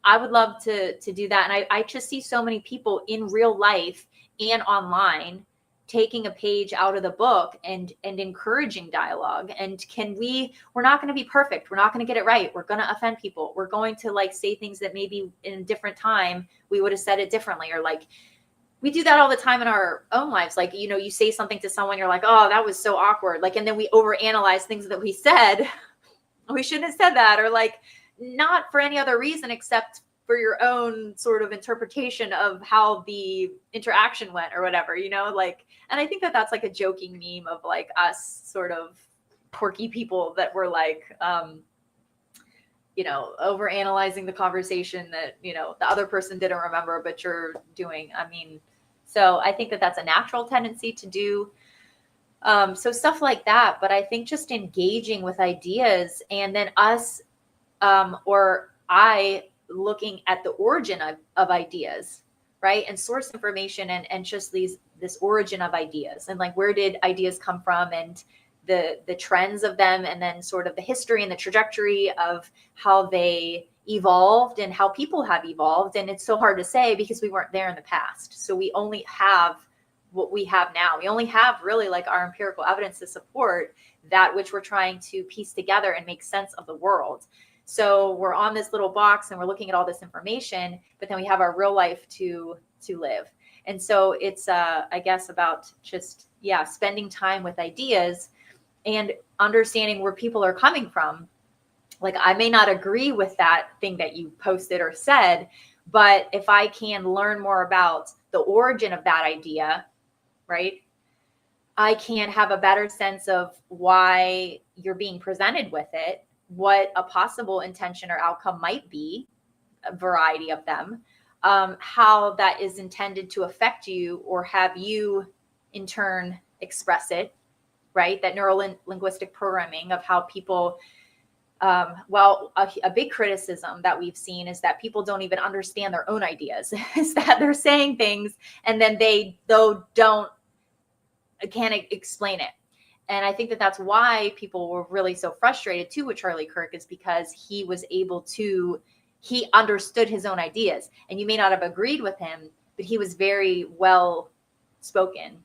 I would love to do that. And I just see so many people in real life and online taking a page out of the book and encouraging dialogue. And we're not going to be perfect. We're not going to get it right. We're going to offend people. We're going to like say things that maybe in a different time we would have said it differently, or like we do that all the time in our own lives. Like, you know, you say something to someone, you're like, oh, that was so awkward. Like, and then we overanalyze things that we said. We shouldn't have said that, or like not for any other reason except for your own sort of interpretation of how the interaction went or whatever, you know, like, and I think that that's like a joking meme of like us sort of quirky people that were like, you know, over analyzing the conversation that, you know, the other person didn't remember, but you're doing. I mean, so I think that that's a natural tendency to do. So stuff like that. But I think just engaging with ideas, and then us or I looking at the origin of ideas, right? And source information, and just this origin of ideas, and like, where did ideas come from, and the trends of them, and then sort of the history and the trajectory of how they evolved and how people have evolved. And it's so hard to say because we weren't there in the past. So we only have what we have now. We only have really like our empirical evidence to support that which we're trying to piece together and make sense of the world. So we're on this little box and we're looking at all this information, but then we have our real life to live. And so it's I guess about just, spending time with ideas and understanding where people are coming from. Like, I may not agree with that thing that you posted or said, but if I can learn more about the origin of that idea, right, I can have a better sense of why you're being presented with it, what a possible intention or outcome might be, a variety of them, how that is intended to affect you or have you in turn express it, right? That neuro-linguistic programming of how people, a big criticism that we've seen is that people don't even understand their own ideas. Is that they're saying things and then they can't explain it. And I think that that's why people were really so frustrated too with Charlie Kirk, is because he understood his own ideas. And you may not have agreed with him, but he was very well spoken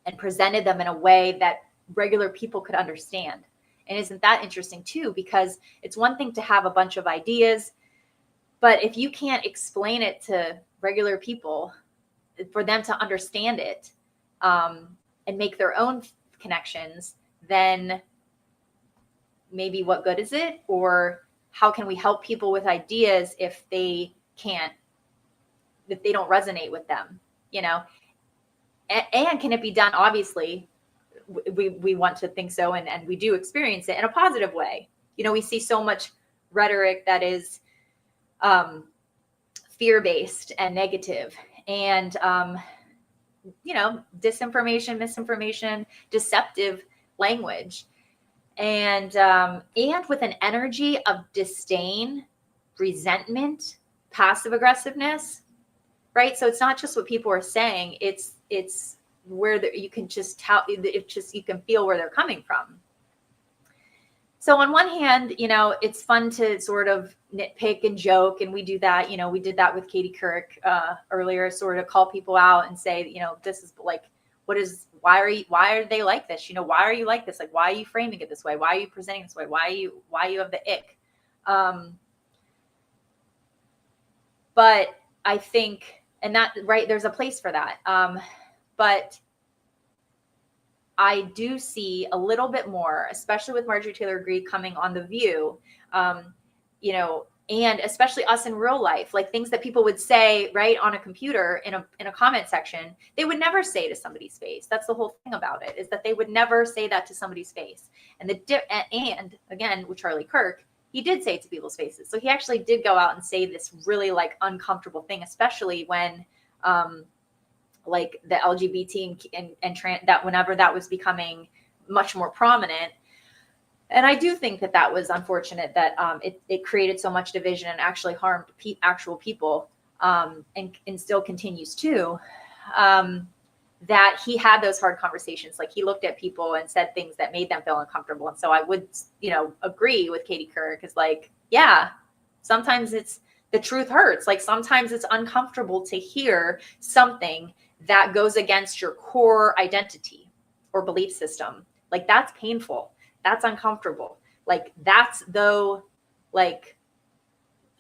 and presented them in a way that regular people could understand. And isn't that interesting too? Because it's one thing to have a bunch of ideas, but if you can't explain it to regular people for them to understand it and make their own connections, then maybe what good is it? Or how can we help people with ideas if they don't resonate with them, you know? And can it be done? Obviously, we want to think so, and we do experience it in a positive way. You know, we see so much rhetoric that is fear-based and negative, and you know, disinformation, misinformation, deceptive language, and with an energy of disdain, resentment, passive aggressiveness, right? So it's not just what people are saying; it's where you can just tell. You can feel where they're coming from. So on one hand, you know, it's fun to sort of nitpick and joke, and we do that. You know, we did that with Katie Couric earlier, sort of call people out and say, you know, this is like, why are they like this? You know, why are you like this? Like, why are you framing it this way? Why are you presenting this way? Why you have the ick? But I think, and that, right, there's a place for that. But I do see a little bit more, especially with Marjorie Taylor Greene coming on The View, you know, and especially us in real life, like things that people would say right on a computer in a comment section, they would never say to somebody's face. That's the whole thing about it, is that they would never say that to somebody's face. And again, with Charlie Kirk, he did say it to people's faces. So he actually did go out and say this really like uncomfortable thing, especially when like the LGBT and trans, that whenever that was becoming much more prominent. And I do think that was unfortunate that it created so much division and actually harmed actual people, and still continues to, that he had those hard conversations. Like, he looked at people and said things that made them feel uncomfortable. And so I would, you know, agree with Katie Couric, is like, yeah, sometimes the truth hurts. Like, sometimes it's uncomfortable to hear something that goes against your core identity or belief system. Like that's painful. That's uncomfortable. Like that's though, like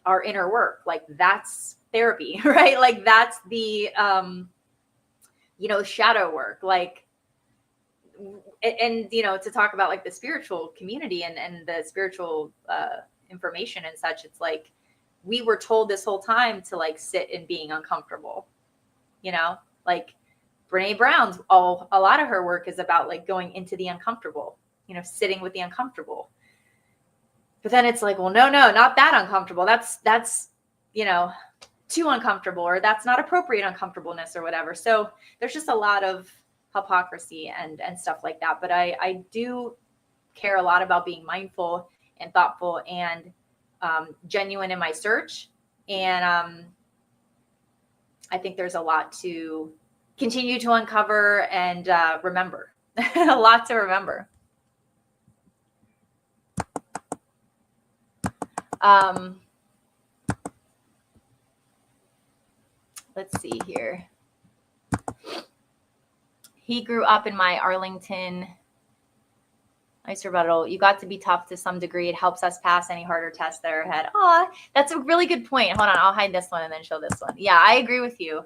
our inner work, like that's therapy, right? Like that's the, shadow work, like, and, to talk about like the spiritual community and the spiritual, information and such. It's like, we were told this whole time to like sit in being uncomfortable, like Brene Brown's, a lot of her work is about like going into the uncomfortable, sitting with the uncomfortable. But then it's like, well, no, not that uncomfortable. That's, too uncomfortable, or that's not appropriate uncomfortableness or whatever. So there's just a lot of hypocrisy and stuff like that. But I do care a lot about being mindful and thoughtful and genuine in my search. And I think there's a lot to continue to uncover and remember, a lot to remember. Let's see here. He grew up in my Arlington. Nice rebuttal. You got to be tough to some degree. It helps us pass any harder tests that are ahead. Oh, that's a really good point. Hold on. I'll hide this one and then show this one. Yeah, I agree with you.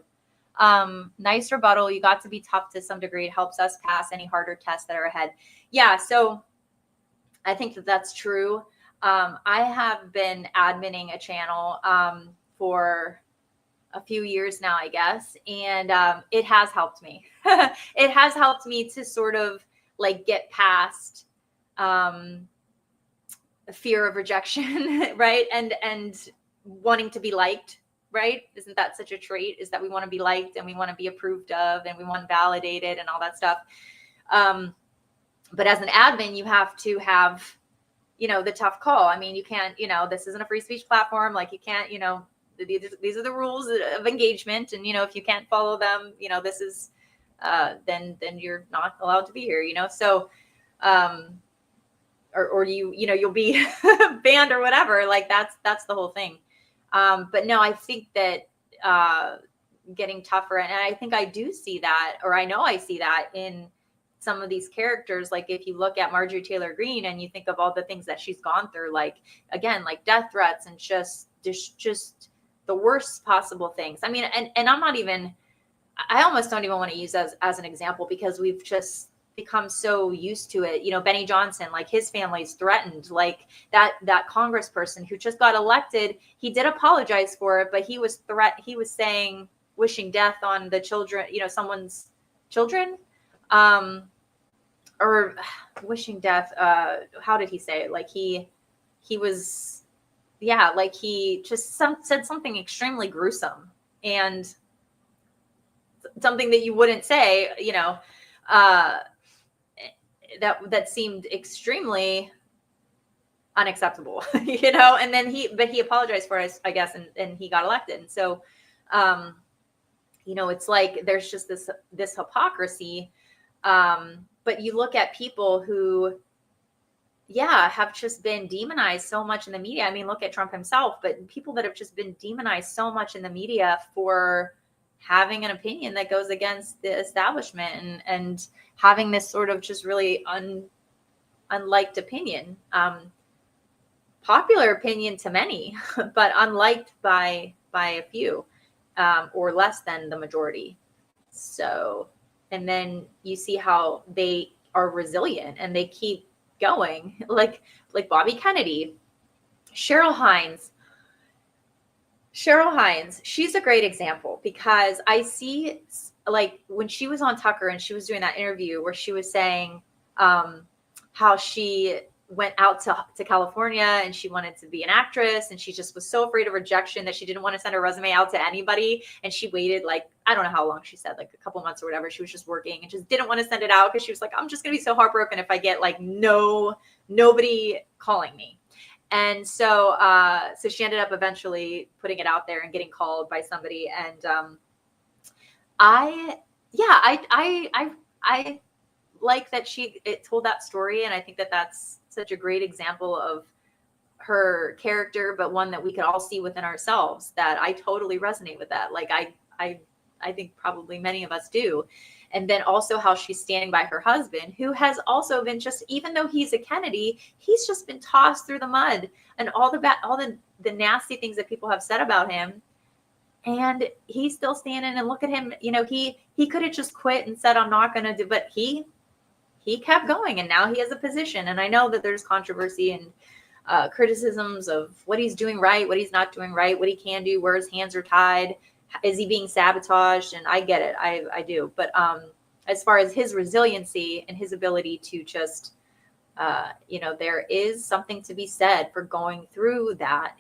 Nice rebuttal. You got to be tough to some degree. It helps us pass any harder tests that are ahead. Yeah, so I think that that's true. I have been adminning a channel for a few years now, I guess. And it has helped me. It has helped me to sort of like get past fear of rejection, right? And wanting to be liked, right? Isn't that such a trait? Is that we want to be liked and we want to be approved of and we want validated and all that stuff. But as an admin, you have to have, the tough call. I mean, you can't, this isn't a free speech platform. Like you can't, these are the rules of engagement. And, if you can't follow them, this is, then you're not allowed to be here, so, or you'll be banned or whatever. Like that's the whole thing. But no, I think that, getting tougher, and I think I do see that, or I know I see that in some of these characters. Like if you look at Marjorie Taylor Greene and you think of all the things that she's gone through, like again, like death threats and just the worst possible things. I mean, and I'm not even, I almost don't even want to use as an example because we've just become so used to it. Benny Johnson, like his family's threatened, like that congressperson who just got elected, he did apologize for it, but he was saying, wishing death on the children, someone's children, or wishing death. How did he say it? Like he was, yeah, like he just said something extremely gruesome and something that you wouldn't say, that seemed extremely unacceptable, and then he apologized for it, I guess, and he got elected. And so, it's like, there's just this hypocrisy. But you look at people who, have just been demonized so much in the media. I mean, look at Trump himself, but people that have just been demonized so much in the media for having an opinion that goes against the establishment and having this sort of just really unliked opinion, popular opinion to many, but unliked by a few, or less than the majority. So, and then you see how they are resilient and they keep going, like Bobby Kennedy, Cheryl Hines, she's a great example because I see, like, when she was on Tucker and she was doing that interview where she was saying how she went out to California and she wanted to be an actress and she just was so afraid of rejection that she didn't want to send her resume out to anybody. And she waited, like, I don't know how long she said, like a couple months or whatever. She was just working and just didn't want to send it out because she was like, I'm just going to be so heartbroken if I get like nobody calling me. And so she ended up eventually putting it out there and getting called by somebody. And I like that it told that story. And I think that that's such a great example of her character, but one that we could all see within ourselves, that I totally resonate with that. Like I I think probably many of us do. And then also how she's standing by her husband, who has also been just, even though he's a Kennedy, he's just been tossed through the mud and all the nasty things that people have said about him. And he's still standing, and look at him. You know, he could have just quit and said, I'm not going to do, but he kept going, and now he has a position. And I know that there's controversy and criticisms of what he's doing right, what he's not doing right, what he can do, where his hands are tied. Is he being sabotaged? And I get it. I do. But as far as his resiliency and his ability to just, you know, there is something to be said for going through that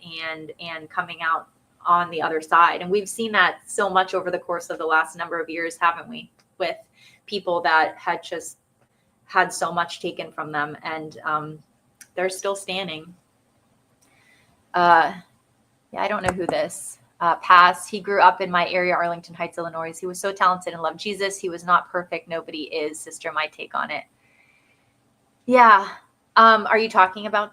and coming out on the other side. And we've seen that so much over the course of the last number of years, haven't we? With people that had just had so much taken from them, and they're still standing. Yeah, I don't know who this passed. He grew up in my area, Arlington Heights, Illinois. He was so talented and loved Jesus. He was not perfect. Nobody is. Sister, my take on it. Yeah. Are you talking about?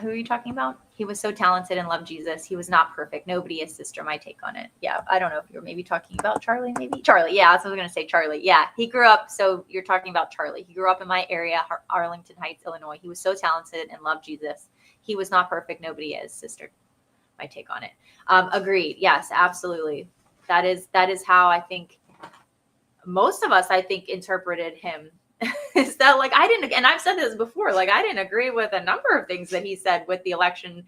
Who are you talking about? He was so talented and loved Jesus. He was not perfect. Nobody is. Sister, my take on it. Yeah. I don't know if you're maybe talking about Charlie, maybe. Charlie. Yeah. That's what I was going to say. Charlie. Yeah. He grew up. So you're talking about Charlie. He grew up in my area, Arlington Heights, Illinois. He was so talented and loved Jesus. He was not perfect. Nobody is. Sister, my take on it. Agreed. Yes, absolutely. That is how I think most of us, interpreted him. Is that like, I didn't, and I've said this before, like I didn't agree with a number of things that he said with the election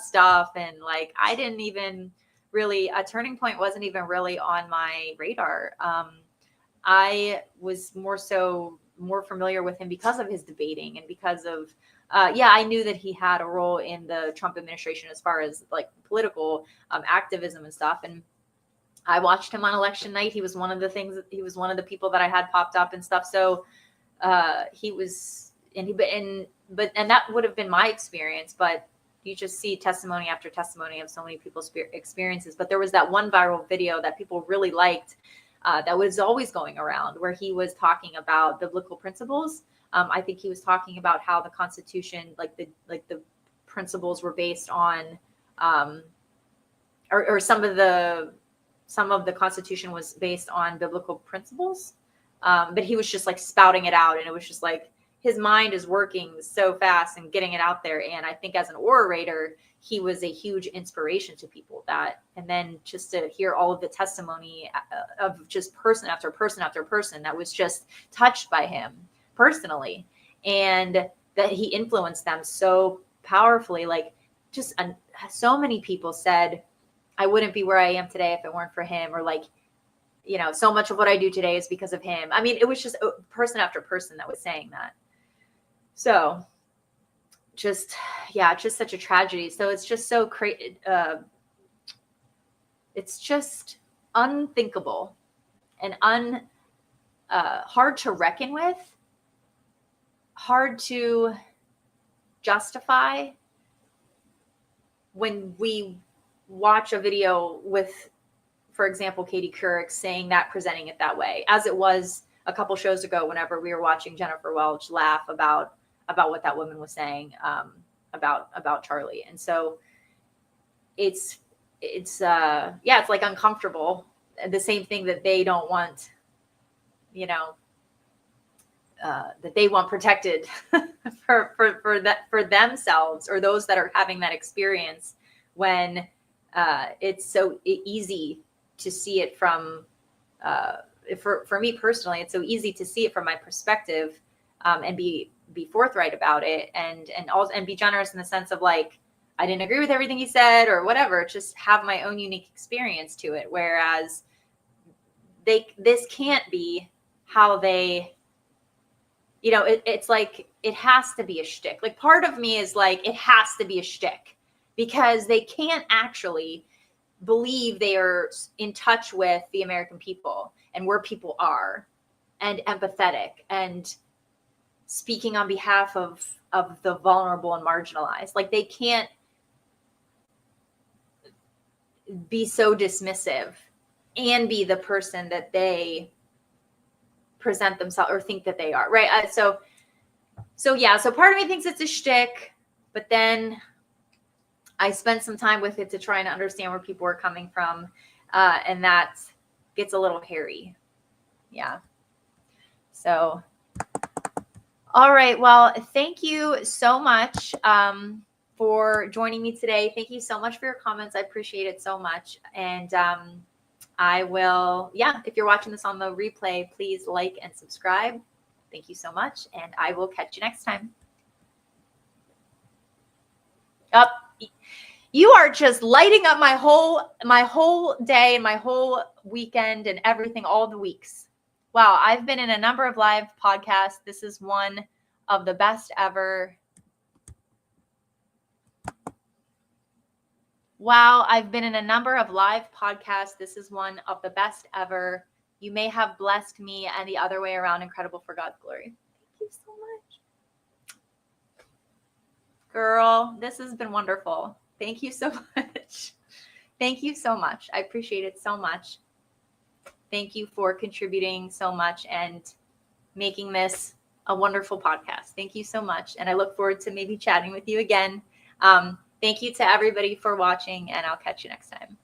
stuff. And like, I didn't even really, a turning point wasn't even really on my radar. I was more familiar with him because of his debating and because of, I knew that he had a role in the Trump administration as far as like political activism and stuff. And I watched him on election night. He was one of the people that I had popped up and stuff. So he was, and that would have been my experience, but you just see testimony after testimony of so many people's experiences. But there was that one viral video that people really liked that was always going around where he was talking about biblical principles. I think he was talking about how the Constitution, like the principles were based on, or some of the Constitution was based on biblical principles. But he was just like spouting it out. And it was just like, his mind is working so fast and getting it out there. And I think as an orator, he was a huge inspiration to people and then just to hear all of the testimony of just person after person after person that was just touched by him personally. And that he influenced them so powerfully. Like just so many people said, I wouldn't be where I am today if it weren't for him, or like, you know, so much of what I do today is because of him. I mean, it was just person after person that was saying that. So just such a tragedy. So it's just so crazy. It's just unthinkable and hard to reckon with, hard to justify when we watch a video with, for example, Katie Couric saying that, presenting it that way, as it was a couple shows ago whenever we were watching Jennifer Welch laugh about what that woman was saying about Charlie. And so it's like uncomfortable. The same thing that they don't want, you know, that they want protected for themselves or those that are having that experience, when it's so easy to see it from, for me personally, it's so easy to see it from my perspective, and be forthright about it, and be generous in the sense of like, I didn't agree with everything he said or whatever, just have my own unique experience to it. Whereas this can't be how they, you know, it's like, it has to be a shtick. Like part of me is like, it has to be a shtick because they can't actually believe they are in touch with the American people and where people are, and empathetic and speaking on behalf of the vulnerable and marginalized. Like they can't be so dismissive and be the person that they present themselves or think that they are, right? So part of me thinks it's a shtick, but then I spent some time with it to try and understand where people are coming from. And that gets a little hairy. Yeah. So, all right. Well, thank you so much for joining me today. Thank you so much for your comments. I appreciate it so much. And I will, if you're watching this on the replay, please like and subscribe. Thank you so much. And I will catch you next time. You are just lighting up my whole day and my whole weekend and everything, all the weeks. Wow, I've been in a number of live podcasts. This is one of the best ever. Wow, I've been in a number of live podcasts. This is one of the best ever. You may have blessed me and the other way around. Incredible for God's glory. Thank you so much. Girl, this has been wonderful. Thank you so much. Thank you so much. I appreciate it so much. Thank you for contributing so much and making this a wonderful podcast. Thank you so much. And I look forward to maybe chatting with you again. Thank you to everybody for watching, and I'll catch you next time.